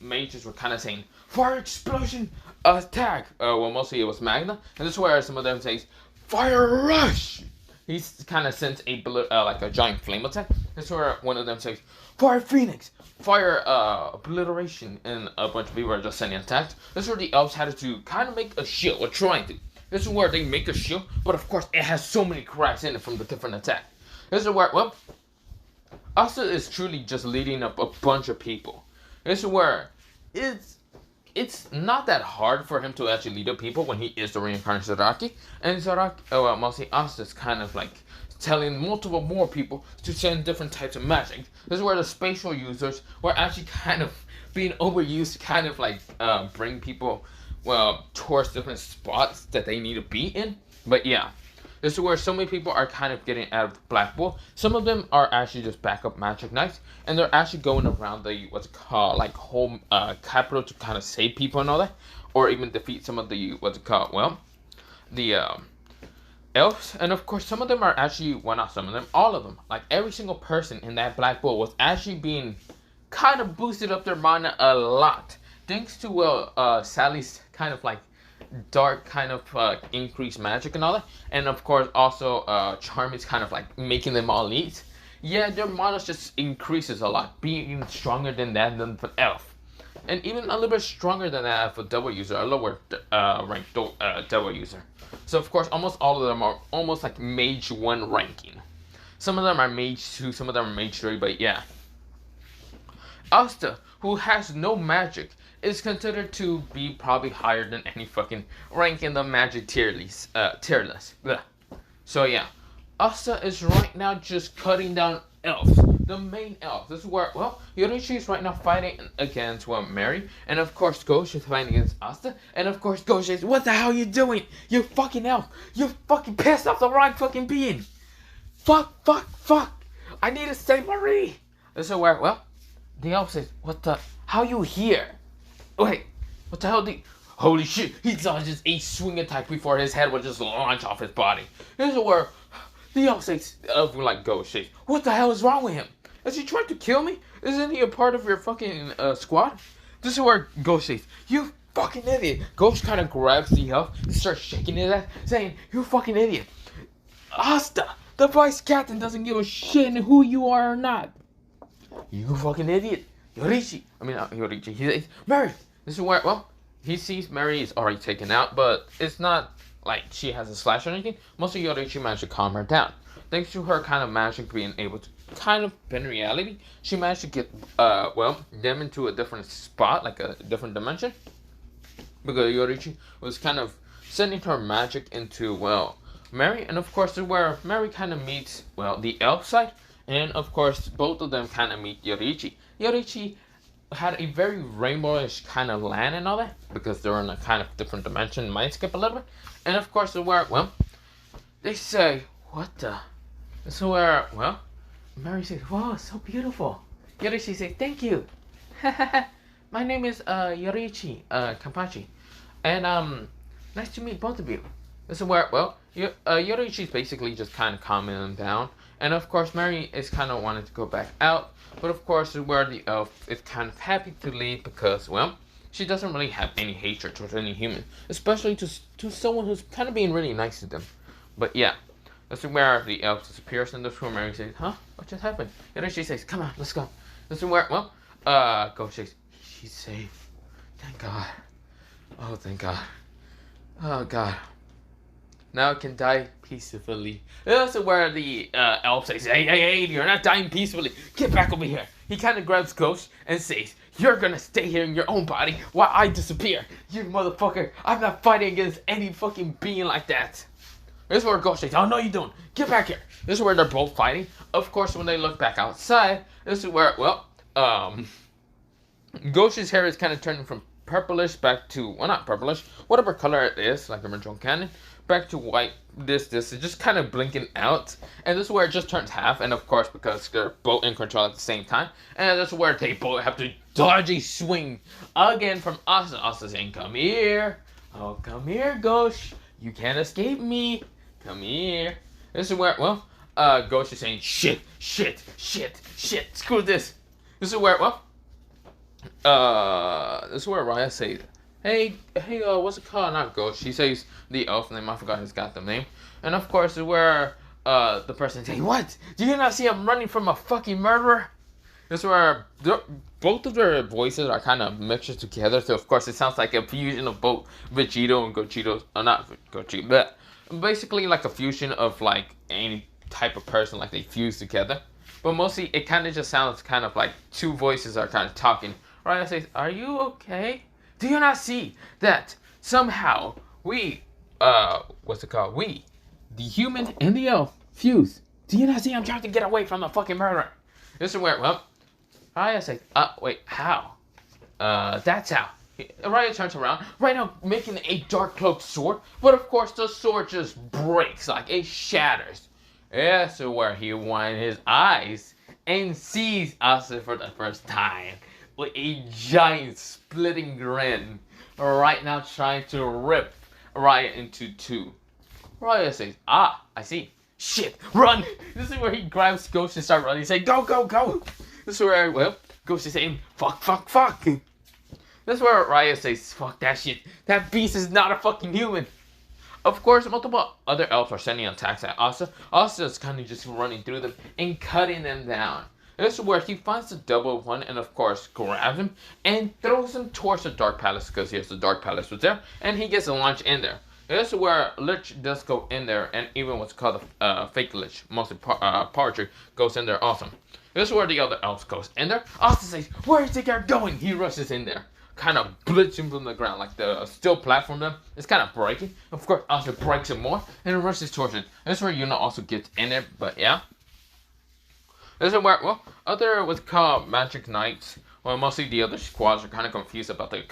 mages were kind of saying, fire explosion attack. Well, mostly it was Magna. And this is where some of them say, fire rush. He kind of sends a like a giant flame attack. This is where one of them says, fire phoenix, fire obliteration. And a bunch of people are just sending attacks. This is where the elves had to kind of make a shield, or trying to. This is where they make a shield, but of course it has so many cracks in it from the different attacks. This is where, well, Asta is truly just leading up a bunch of people. This is where it's not that hard for him to actually lead up people when he is the reincarnated Zaraki. And Zaraki, well, mostly Asta's kind of like telling multiple more people to send different types of magic. This is where the spatial users were actually kind of being overused to kind of like bring people, well, towards different spots that they need to be in. But yeah. This is where so many people are kind of getting out of the Black Bull. Some of them are actually just backup Magic Knights, and they're actually going around the, what's it called, like home capital to kind of save people and all that, or even defeat some of the, what's it called, well, the elves. And of course, some of them are actually, well, not some of them, all of them, like every single person in that Black Bull was actually being kind of boosted up their mana a lot, thanks to, well, Sally's kind of like dark kind of increased magic and all that, and of course also Charm is kind of like making them all elite. Yeah, their mana just increases a lot, being stronger than that than for elf, and even a little bit stronger than that for devil user, a lower ranked devil user. So of course almost all of them are almost like mage 1 ranking. Some of them are mage 2, some of them are mage 3, but yeah. Asta, who has no magic, is considered to be probably higher than any fucking rank in the magic tier list. So yeah, Asta is right now just cutting down elves, the main elves. This is where, well, Yorichi is right now fighting against, well, Mary, and of course Ghost is fighting against Asta, and of course Ghost says, what the hell are you doing? You fucking elf! You fucking pissed off the wrong fucking being! Fuck! I need to save Marie! This is where, well, the elf says, what the, how you here? Wait, what the hell holy shit, he dodges a swing attack before his head would just launch off his body. This is where the elf says, like Ghost says, what the hell is wrong with him? Has he tried to kill me? Isn't he a part of your fucking squad? This is where Ghost says, you fucking idiot. Ghost kind of grabs the elf and starts shaking his ass, saying, you fucking idiot. Asta, The vice captain doesn't give a shit who you are or not. You fucking idiot. Yorichi. Not Yorichi. He says, Mary. This is where, well, he sees Mary is already taken out, but it's not like she has a slash or anything. Mostly Yorichi managed to calm her down. Thanks to her kind of magic being able to kind of bend reality, she managed to get, them into a different spot, like a different dimension. Because Yorichi was kind of sending her magic into, Mary. And of course, this is where Mary kind of meets, the elf side. And of course, both of them kind of meet Yorichi. Yorichi had a very rainbowish kind of land and all that, because they're in a kind of different dimension, might skip a little bit. And of course, they say, what the? This is where, Mary says, wow, so beautiful. Yorichi says, thank you. My name is Yorichi, Kenpachi. And nice to meet both of you. This is where, Yorichi's basically just kind of calming them down. And of course, Mary is kind of wanting to go back out. But of course, where the elf is kind of happy to leave because, she doesn't really have any hatred towards any human. Especially to someone who's kind of being really nice to them. But yeah, this is where the elf disappears in this room. Mary says, huh? What just happened? And then she says, come on, let's go. This is where, Ghost says, she's safe. Thank God. Oh, thank God. Oh, God. Now I can die peacefully. This is where the elf says, hey, you're not dying peacefully. Get back over here. He kind of grabs Ghost and says, you're gonna stay here in your own body while I disappear. You motherfucker. I'm not fighting against any fucking being like that. This is where Ghost says, oh, no, you don't. Get back here. This is where they're both fighting. Of course, when they look back outside, this is where, Ghost's hair is kind of turning from purplish back to, not purplish, whatever color it is, like the original canon, back to white, this, it's just kind of blinking out, and this is where it just turns half, and of course, because they're both in control at the same time, and this is where they both have to dodge a swing, again from Asta. Asta saying, come here, oh, come here, Ghost, you can't escape me, come here. This is where, Ghost is saying, shit, screw this. This is where, this is where Raya says, hey, what's it called? Not Ghost. She says the elf name. I forgot his goddamn name. And of course, this is where the person says, what? Do you not see I'm running from a fucking murderer? This is where both of their voices are kind of mixed together. So of course, it sounds like a fusion of both Vegito and Gochito. Not Gochito, but basically like a fusion of like any type of person, like they fuse together. But mostly, it kind of just sounds kind of like two voices are kind of talking. Raya says, are you okay? Do you not see that somehow we, we, the human and the elf, fuse? Do you not see I'm trying to get away from the fucking murderer? This is where, Raya says, wait, how? That's how. Raya turns around, right now making a dark cloak sword, but of course the sword just breaks, like it shatters. Yeah, so where he winds his eyes and sees Asta for the first time with a giant splitting grin, right now trying to rip Raya into two. Raya says, I see. Shit, run! This is where he grabs Ghost and starts running. He says, go! This is where, Ghost is saying, fuck. This is where Raya says, fuck that shit. That beast is not a fucking human. Of course, multiple other elves are sending attacks at Asta. Asta is kind of just running through them and cutting them down. This is where he finds the double one and of course grabs him and throws him towards the Dark Palace because yes, the Dark Palace was there and he gets a launch in there. This is where Lich does go in there and even what's called a fake Lich, mostly Partridge, goes in there awesome. This is where the other elves goes in there. Asta says, where is the guy going? He rushes in there, kind of blitzing from the ground like the steel platform there. It's kind of breaking. Of course, Asta breaks it more and rushes towards it. This is where Yuna also gets in there, but yeah. This is where, other what's called Magic Knights, mostly the other squads are kind of confused about the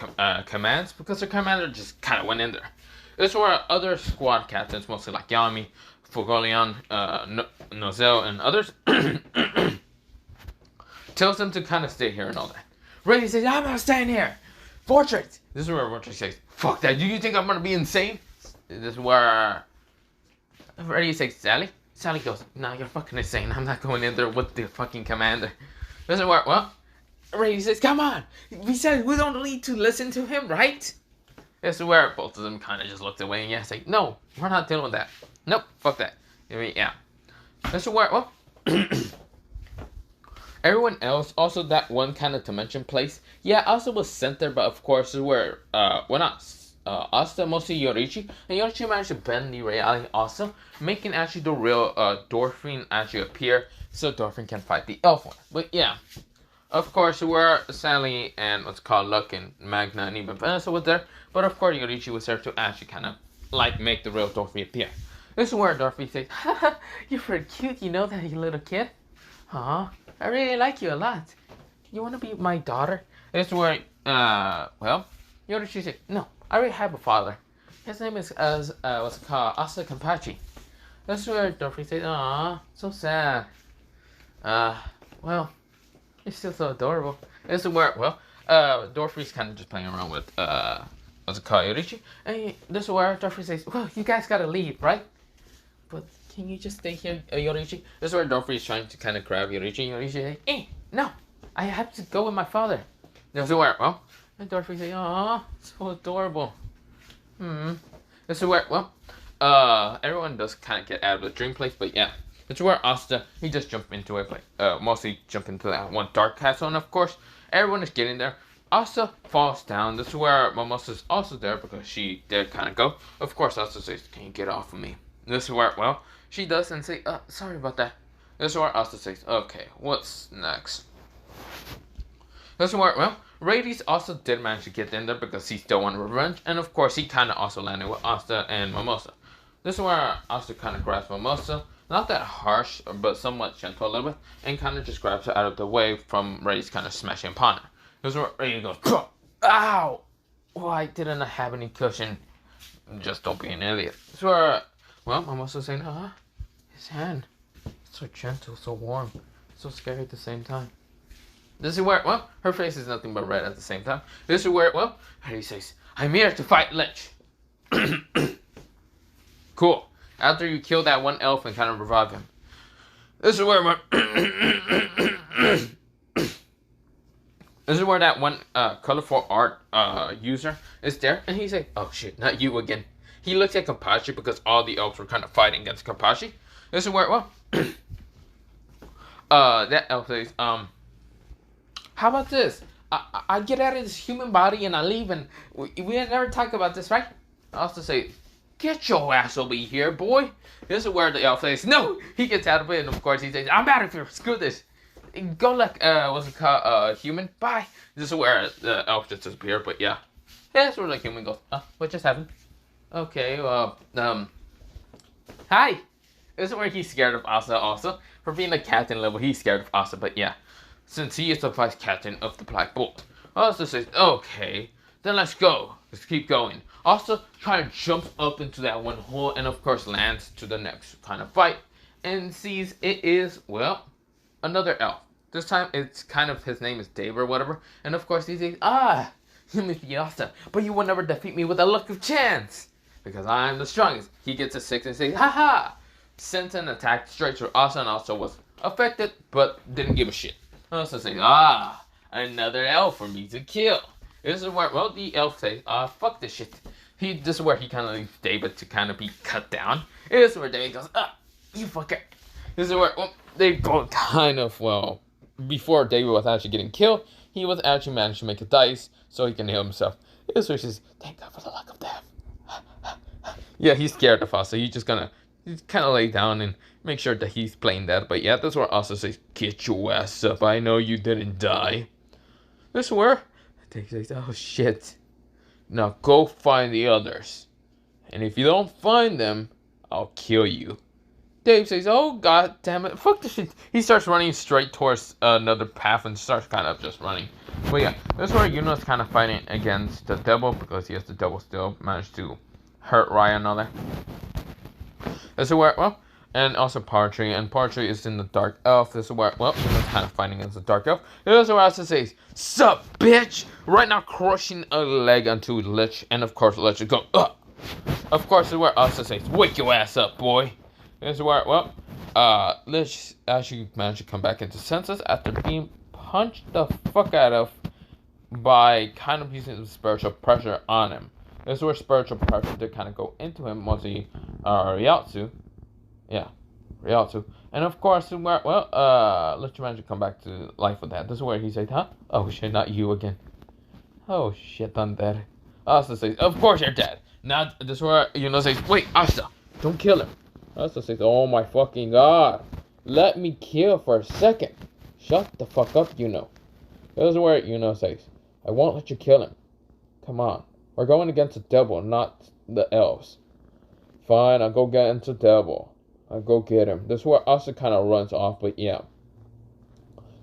commands because the commander just kind of went in there. This is where other squad captains, mostly like Yami, Fogolian, Nozel, and others, tells them to kind of stay here and all that. Reddy says, I'm not staying here. Fortress. This is where Fortress says, fuck that. Do you think I'm going to be insane? This is where Reddy says, Sally? Sally goes, nah, you're fucking insane. I'm not going in there with the fucking commander. This is where, Reddy says, come on. We said we don't need to listen to him, right? This is where both of them kind of just looked away and say, no, we're not dealing with that. Nope, fuck that. I mean, yeah. This is where, well, everyone else, also that one kind of dimension place, yeah, also was sent there, but of course, is where, well, not Asta, mostly Yorichi, and Yorichi managed to bend the reality also, making actually the real Dorfin actually appear, so Dorfin can fight the elf one. But yeah, of course, where Sally and what's called Luck and Magna and even Vanessa was there, but of course, Yorichi was there to actually kind of like make the real Dorfin appear. This is where Dorothy says, haha, you're pretty cute, you know that, you little kid? Aw, I really like you a lot. You want to be my daughter? This is where, well, Yorichi said, no, I already have a father. His name is, what's it called, Asta Kenpachi. This is where Dorothy says, aw, so sad. Well, you're still so adorable. This is where, well, Dorothy's kind of just playing around with, what's it called, Yorichi? And this is where Dorothy says, well, you guys gotta leave, right? But can you just stay here, Yorichi? This is where Dorothy is trying to kind of grab Yorichi. Yorichi says, no, I have to go with my father. This is where, well, and Dorothy says, aw, so adorable. This is where, well, everyone does kind of get out of the dream place, but yeah. This is where Asta, he just jumped into it, but mostly jump into that one dark castle, and of course, everyone is getting there. Asta falls down. This is where Mimosa's also there because she did kind of go. Of course, Asta says, can you get off of me? This is where, well, she does and say, sorry about that. This is where Asta says, okay, what's next? This is where, well, Rades also did manage to get in there because he still wanted revenge. And of course, he kind of also landed with Asta and Mimosa. This is where Asta kind of grabs Mimosa. Not that harsh, but somewhat gentle a little bit. And kind of just grabs her out of the way from Rades kind of smashing upon her. This is where Rades goes, ow! Why didn't I have any cushion? Just don't be an idiot. This is where, well, Mimosa's saying, his hand. It's so gentle, so warm, so scary at the same time. This is where, well, her face is nothing but red at the same time. This is where, well, he says, I'm here to fight Lich. Cool. After you kill that one elf and kind of revive him. This is where my... This is where that one colorful art user is there. And he's like, oh shit, not you again. He looks at Kenpachi because all the elves were kind of fighting against Kenpachi. This is where, well... that elf says, how about this? I get out of this human body and I leave and we never talk about this, right? I also say, get your ass over here, boy. This is where the elf says, no! He gets out of it and of course he says, I'm out of here, screw this. Go like, what's it called, human, bye. This is where the elf just disappeared, but yeah. That's where the human goes, what just happened? Okay, well, hi. This is where he's scared of Asta also. For being a captain level, he's scared of Asta, but yeah. Since he is the vice captain of the Black Bolt. Asta says, okay, then let's go. Let's keep going. Asta kind of jumps up into that one hole and of course lands to the next kind of fight. And sees it is, well, another elf. This time it's kind of, his name is Dave or whatever. And of course he says, you may be Asta, but you will never defeat me with a luck of chance. Because I'm the strongest. He gets a 6 and says, haha. Sent an attack straight to Asta and also was affected, but didn't give a shit. Also saying, another elf for me to kill. This is where, well, the elf says, fuck this shit. This is where he kind of leaves David to kind of be cut down. This is where David goes, you fucker. This is where, well, they both kind of, well, before David was actually getting killed, he was actually managed to make a dice so he can heal himself. This is where he says, thank God for the luck of death. Yeah, he's scared of us, so he's just gonna kind of lay down and make sure that he's playing that. But yeah, that's where Asta says, get your ass up. I know you didn't die. This is where Dave says, oh shit. Now go find the others. And if you don't find them, I'll kill you. Dave says, oh god damn it. Fuck this shit. He starts running straight towards another path and starts kind of just running. But yeah, this is where Yuno's kind of fighting against the devil because yes, the devil still managed to hurt Ryan and all that. This is where, well, and also Partry, and Partry is in the Dark Elf. This is where, well, he's kind of fighting against the Dark Elf. This is where Asta says, sup, bitch! Right now, crushing a leg onto Lich, and of course, Lich is going, ugh! Of course, this is where Asta says, wake your ass up, boy! This is where, well, Lich actually managed to come back into senses after being punched the fuck out of by kind of using the spiritual pressure on him. This is where spiritual pressure did kind of go into him, mostly Ryotsu. Yeah, Ryotsu. And of course, let your manager come back to life with that. This is where he says, huh? Oh shit, not you again. Oh shit, I'm dead. Asta says, of course you're dead. Now, this is where says, wait, Asta, don't kill him. Asta says, oh my fucking god. Let me kill for a second. Shut the fuck up, This is where says, I won't let you kill him. Come on. We're going against the devil, not the elves. Fine, I'll go get into the devil. I'll go get him. This is where Asta kind of runs off, but yeah.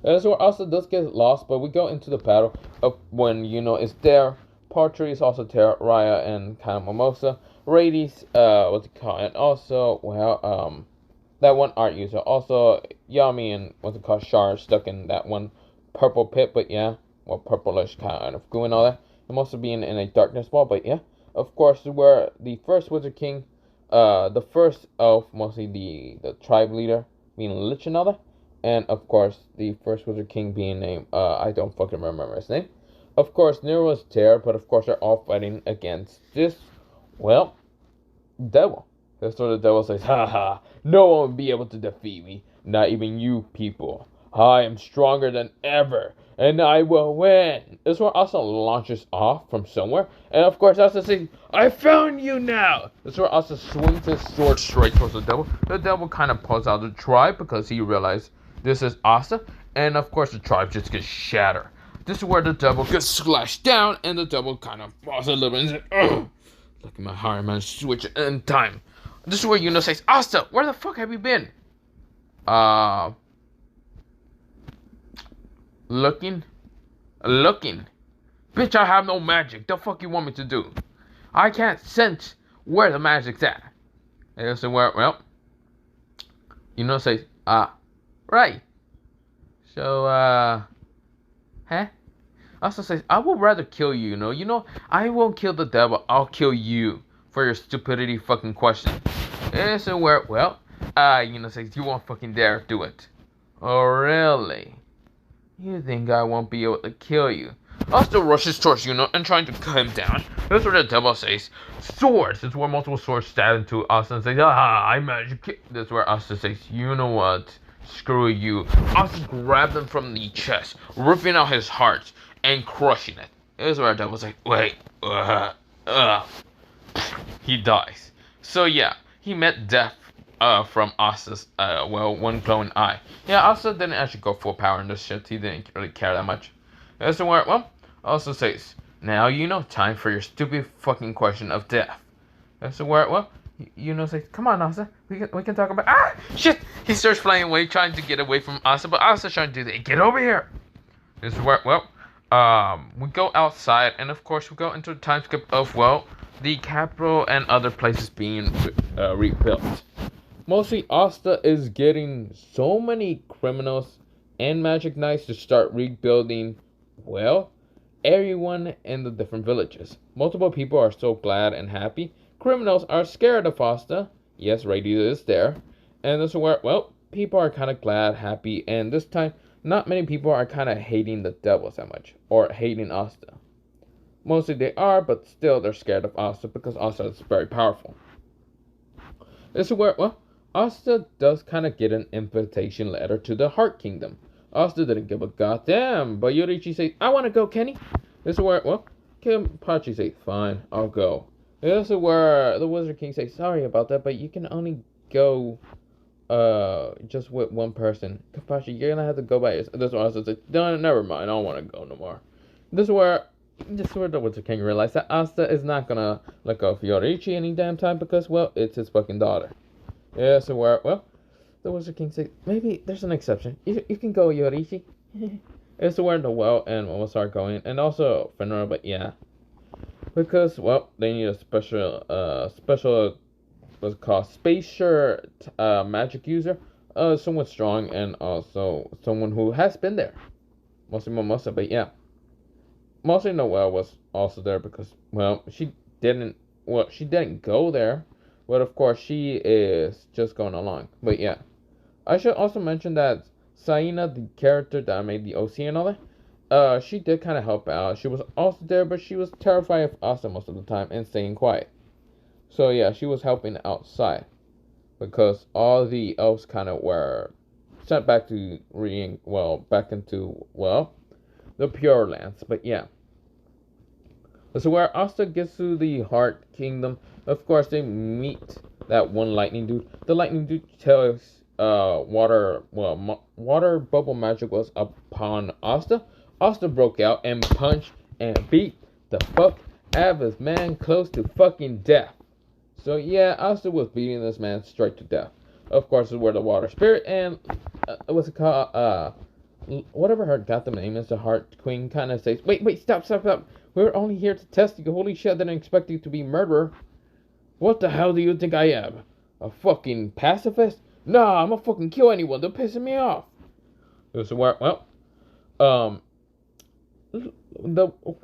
This is where Asta does get lost, but we go into the battle of when, it's there. Partry is also there, Raya and kind of Mimosa. Radi's, what's it called? And also, that one art user. Also, Yami and, Shar stuck in that one purple pit, but yeah. Well, purplish kind of goo and all that. And mostly being in a darkness ball, but yeah. Of course, where the first Wizard King, the first elf, mostly the tribe leader, being Lich and all that. And, of course, the first Wizard King being named, I don't fucking remember his name. Of course, Nero was there, but of course they're all fighting against this, devil. That's what the devil says, haha, no one will be able to defeat me, not even you people. I am stronger than ever, and I will win. This one also launches off from somewhere, and of course Asta says, I found you now. This one also swings his sword straight towards the devil. The devil kind of pulls out the tribe because he realized this is Asta, and of course the tribe just gets shattered. This is where the devil gets slashed down, and the devil kind of falls a little bit and says, ugh. Look at my heart, man, switch in time. This is where says, Asta, where the fuck have you been? Looking. Bitch, I have no magic. The fuck you want me to do? I can't sense where the magic's at. And this is where, says, right. So, huh? Also says, I would rather kill you, I won't kill the devil, I'll kill you for your stupidity fucking question. And so where, says, you won't fucking dare do it. Oh, really? You think I won't be able to kill you? Asta rushes towards and trying to cut him down. That's what the devil says, swords! This is where multiple swords stab into Asta and says, I managed to kill. This is where Asta says, you know what? Screw you. Asta grabbed him from the chest, ripping out his heart and crushing it. This is where the devil's like, wait, he dies. So yeah, he met death from Asta's, one glowing eye. Yeah, Asta didn't actually go full power in this shit. He didn't really care that much. This is where, also says, now time for your stupid fucking question of death. This is where, says, come on, Asta, we can talk about, shit! He starts flying away, trying to get away from Asta, but Asta's trying to do that. Get over here! This is where, we go outside, and of course we go into the time skip of, the capital and other places being rebuilt. Mostly Asta is getting so many criminals and magic knights to start rebuilding, everyone in the different villages. Multiple people are so glad and happy. Criminals are scared of Asta. Yes, Radius is there. And this is where, people are kind of glad, happy, and this time, not many people are kind of hating the devil so much, or hating Asta. Mostly they are, but still they're scared of Asta because Asta is very powerful. This is where, Asta does kind of get an invitation letter to the Heart Kingdom. Asta didn't give a goddamn, but Yorichi says, I want to go, Kenny. This is where, Kenpachi says, fine, I'll go. This is where the Wizard King says, sorry about that, but you can only go, just with one person. Kenpachi, you're gonna have to go by yourself. This is where Asta says, no, never mind, I don't want to go no more. This is where the Wizard King realized that Asta is not gonna let go of Yorichi any damn time because, it's his fucking daughter. Yeah, so where, the Wizard King said, maybe there's an exception. You can go, Yorichi. It's where the and we'll start going. And also Fenrir, but yeah. Because, they need a special, what's it called, spacer magic user. Someone strong and also someone who has been there. Mostly Mimosa, but yeah. Mostly Noelle was also there because, she didn't go there. But of course, she is just going along. But yeah. I should also mention that Saina, the character that made the OC and all that, she did kind of help out. She was also there, but she was terrified of Asta most of the time and staying quiet. So yeah, she was helping outside. because all the elves kind of were sent back to back into the Pure Lands. But yeah, this is where Asta gets to the Heart Kingdom. Of course, they meet that one lightning dude. The lightning dude tells water bubble magic was upon Asta. Asta broke out and punched and beat the fuck out of this man close to fucking death. So yeah, Asta was beating this man straight to death. Of course, this is where the water spirit and what's it called? Whatever her goddamn name is, the Heart Queen kind of says, wait, stop. We're only here to test you. Holy shit, I didn't expect you to be murderer. What the hell do you think I am? A fucking pacifist? Nah, I'm gonna fucking kill anyone. They're pissing me off. This is where, the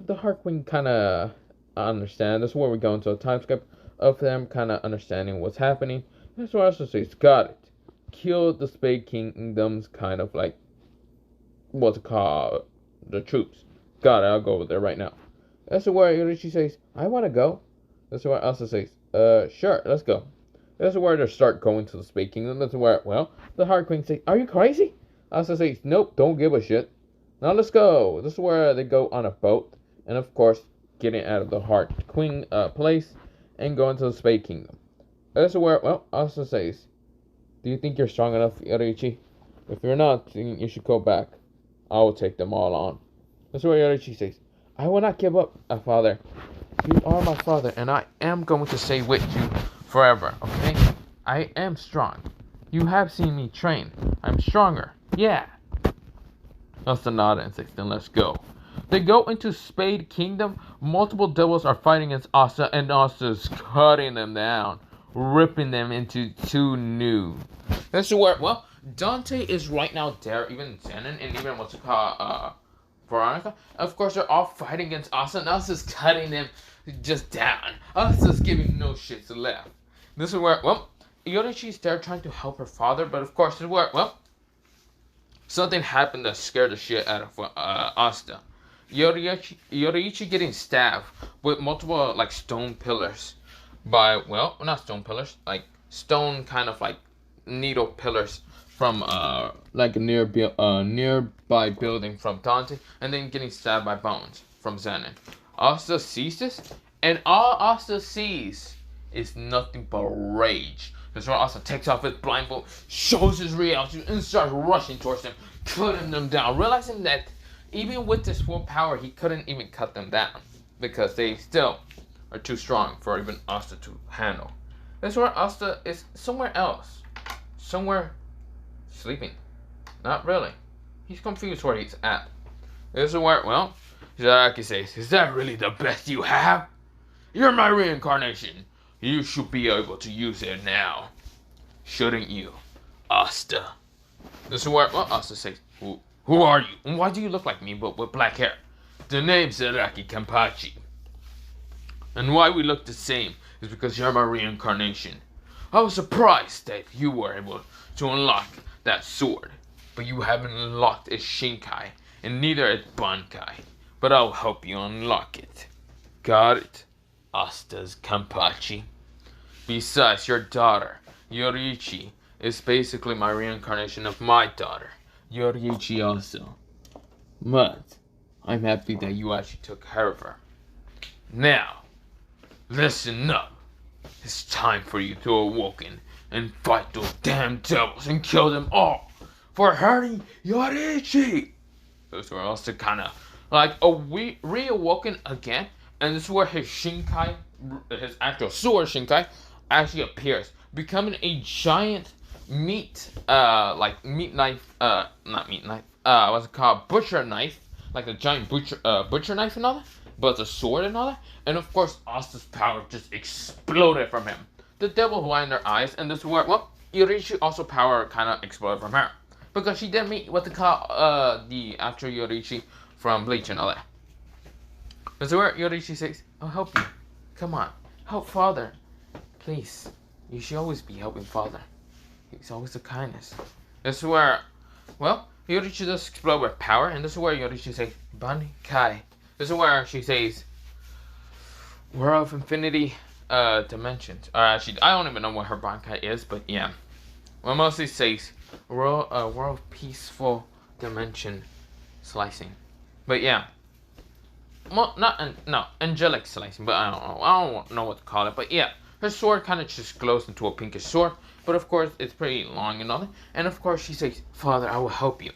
Heart Queen kind of understand. This is where we go into a time skip of them kind of understanding what's happening. That's why I also say, got it. Kill the Spade Kingdoms, kind of like what's it called, the troops. Got it. I'll go over there right now. That's where Yorichi says, I want to go. That's where Asta says, sure, let's go. That's where they start going to the Spade Kingdom. That's where, the Heart Queen says, are you crazy? Asta says, nope, don't give a shit. Now let's go. This is where they go on a boat. And of course, getting out of the Heart Queen place and going to the Spade Kingdom. That's where, Asta says, do you think you're strong enough, Yorichi? If you're not, then you should go back. I will take them all on. That's where Yorichi says, I will not give up, father. You are my father, and I am going to stay with you forever, okay? I am strong. You have seen me train. I'm stronger. Yeah. Asta nodded and says, then let's go. They go into Spade Kingdom. Multiple devils are fighting against Asta, and Asta's cutting them down, ripping them into two new. That's where, Dante is right now there, even Zenon, and even what's it called, Veronica. Of course, they're all fighting against Asta, and Asta's cutting them just down. Asta's giving no shits left. This is where, Yorichi's there trying to help her father, but of course, this is where, something happened that scared the shit out of Asta. Yorichi getting stabbed with multiple, stone pillars by, not stone pillars, stone kind of, needle pillars from, a nearby building from Dante, and then getting stabbed by bones from Zenon. Asta sees this, and all Asta sees is nothing but rage. That's why Asta takes off his blindfold, shows his reality, and starts rushing towards them, cutting them down, realizing that even with this full power, he couldn't even cut them down, because they still are too strong for even Asta to handle. That's where Asta is somewhere else. Somewhere sleeping. Not really. He's confused where he's at. This is where, Zaraki says, is that really the best you have? You're my reincarnation. You should be able to use it now. Shouldn't you, Asta? This is where, Asta says, who are you? And why do you look like me but with black hair? The name's Zaraki Kenpachi. And why we look the same is because you're my reincarnation. I was surprised that you were able to unlock that sword, but you haven't unlocked its Shinkai, and neither its Bankai. But I'll help you unlock it. Got it? Asta's Kenpachi. Besides, your daughter, Yorichi, is basically my reincarnation of my daughter, Yorichi also. But I'm happy that you actually took care of her. Now, listen up. It's time for you to awaken and fight those damn devils and kill them all for hurting Yorichi. Those were also kind of reawoken again, and this is where his Shinkai, his actual sword Shinkai, actually appears, becoming a giant meat knife, not meat knife, what's it called, butcher knife, like a giant butcher knife and all that, but it's a sword and all that, and of course, Asta's power just exploded from him. The devil blind their eyes, and this is where, Yorichi also power kind of exploded from her, because she did meet what they call, the actual Yorichi from Bleach and all that. This is where Yorichi says, I'll help you. Come on, help father. Please, you should always be helping father. He's always the kindness. This is where, Yorichi does explode with power, and this is where Yorichi says, Bankai. This is where she says, World of Infinity, dimensions. Actually, I don't even know what her bankai is, but yeah. Well, mostly says world peaceful dimension slicing. But yeah. Well, no, angelic slicing, but I don't know what to call it. But yeah, her sword kind of just glows into a pinkish sword. But of course, it's pretty long and all that. And of course, she says, "Father, I will help you."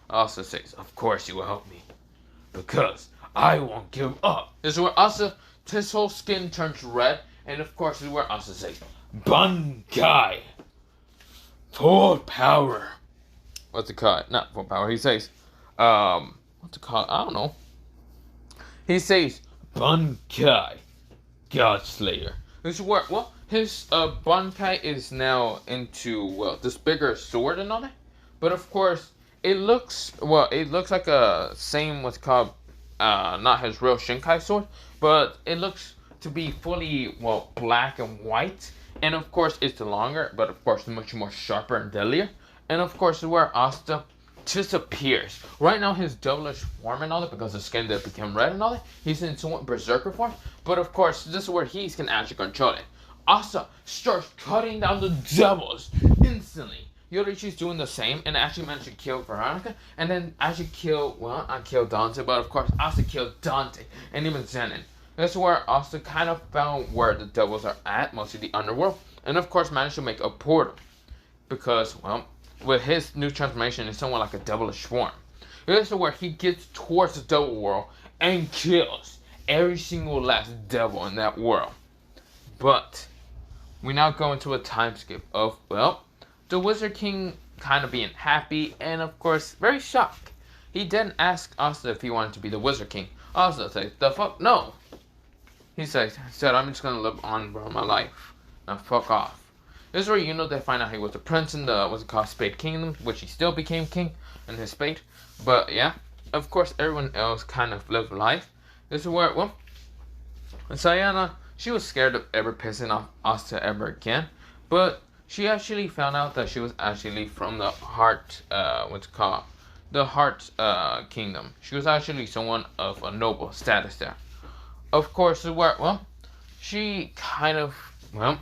Asta says, "Of course you will help me, because I won't give up." This is where Asta, his whole skin turns red, and of course, this is where Asta says, "Bankai, full power." What's it called? Not full power. He says, what's it called? I don't know. He says, "Bankai, God Slayer." This is where, well, his Bankai is now into, well, this bigger sword and all that. But of course, it looks like a same what's called, not his real Shinkai sword, but it looks to be fully, well, black and white. And of course, it's longer, but of course, much more sharper and deadlier. And of course, where Asta disappears. Right now, his devilish form and all that, because the skin that became red and all that, he's in somewhat berserker form. But of course, this is where he can actually control it. Asta starts cutting down the devils instantly. Yorichi's doing the same and actually managed to kill Veronica, and then actually kill, well, not kill Dante, but of course, Asta killed Dante and even Zenon. That's where Asta kind of found where the devils are at, mostly the underworld, and of course managed to make a portal. Because, well, with his new transformation, it's somewhat like a devilish form. This is where he gets towards the devil world and kills every single last devil in that world. But we now go into a time skip of, well, the Wizard King kind of being happy and of course very shocked. He didn't ask Asta if he wanted to be the Wizard King. Asta says, "The fuck no." He said, "I'm just gonna live on for my life. Now fuck off." This is where they find out he was a prince in the, what's it called, Spade Kingdom, which he still became king in his spade. But yeah, of course everyone else kind of lived life. This is where, well, Sayana, she was scared of ever pissing off Asta ever again. But she actually found out that she was actually from the Heart, what's it called, the Heart Kingdom. She was actually someone of a noble status there. Of course, where, well, she kind of, well,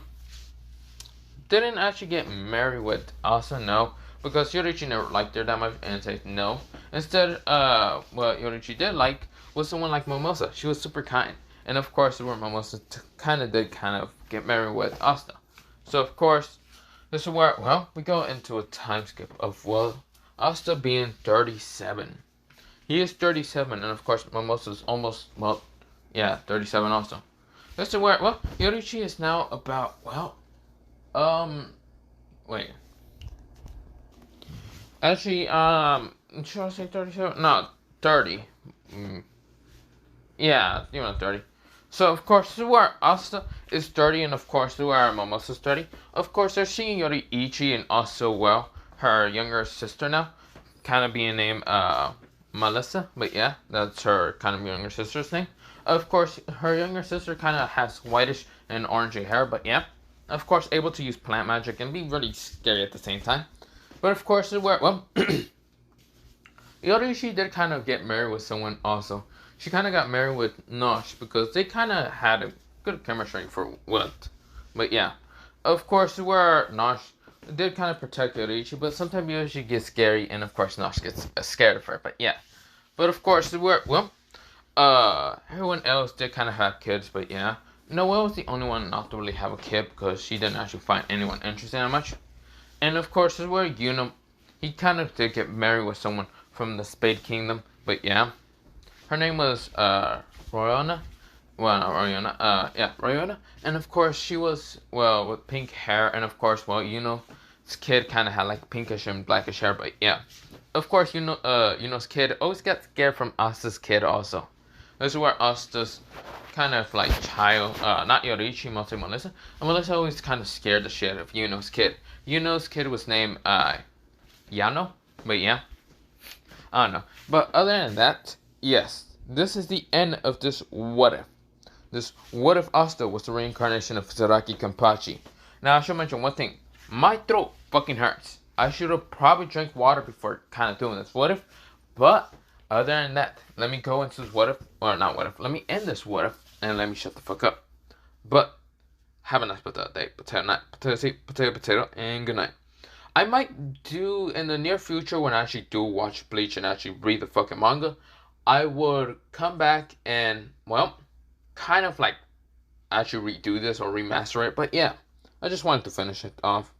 didn't actually get married with Asta, no, because Yorichi never liked her that much and said no. Instead, what Yorichi did like was someone like Mimosa. She was super kind, and of course, where Mimosa kind of get married with Asta. So of course, this is where, well, we go into a time skip of, well, Asta being 37. He is 37, and of course, Mimosa's almost, well, yeah, 37 also. This is where, well, Yorichi is now about, well, wait. Actually, should I say 37? No, 30. Yeah, 30. So, of course, this is where Asta is 30, and of course, this is where Momosa's 30. Of course, they're seeing Yorichi and also, well, her younger sister now, kind of being named, Melissa, but yeah, that's her kind of younger sister's name. Of course, her younger sister kind of has whitish and orangey hair, but yeah. Of course, able to use plant magic and be really scary at the same time. But of course, well, Yorichi did kind of get married with someone also. She kind of got married with Nosh because they kind of had a good chemistry for what. But yeah, of course, where Nosh did kind of protect Yorichi, but sometimes Yorichi gets scary, and of course, Nosh gets scared of her. But yeah, but of course, where, well, everyone else did kind of have kids, but yeah. Noelle was the only one not to really have a kid because she didn't actually find anyone interested in much. And of course, this is where he kind of did get married with someone from the Spade Kingdom. But yeah, her name was Royana. Well, not Royana. Yeah, Royana. And of course, she was, well, with pink hair. And of course, well, this kid kind of had like pinkish and blackish hair. But yeah, of course, this kid always got scared from Asta's kid also. This is where Asta's kind of like child, not Yorichi, mostly Melissa. And Melissa always kind of scared the shit of Yuno's kid. Yuno's kid was named Yano, but yeah, I don't know. But other than that, yes, this is the end of this what if. This what if Asta was the reincarnation of Zaraki Kenpachi. Now I should mention one thing. My throat fucking hurts. I should have probably drank water before kind of doing this what if. But other than that, let me go into this what if, or not what if. Let me end this what if, and let me shut the fuck up. But Have a nice potato day, potato night, potato seed, potato, and good night. I might do in the near future when I actually do watch Bleach and actually read the fucking manga. I would come back and, well, kind of like actually redo this or remaster it. But yeah, I just wanted to finish it off.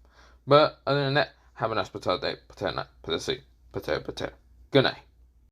But other than that, have a nice potato day, potato night, potato seed, potato. Good night.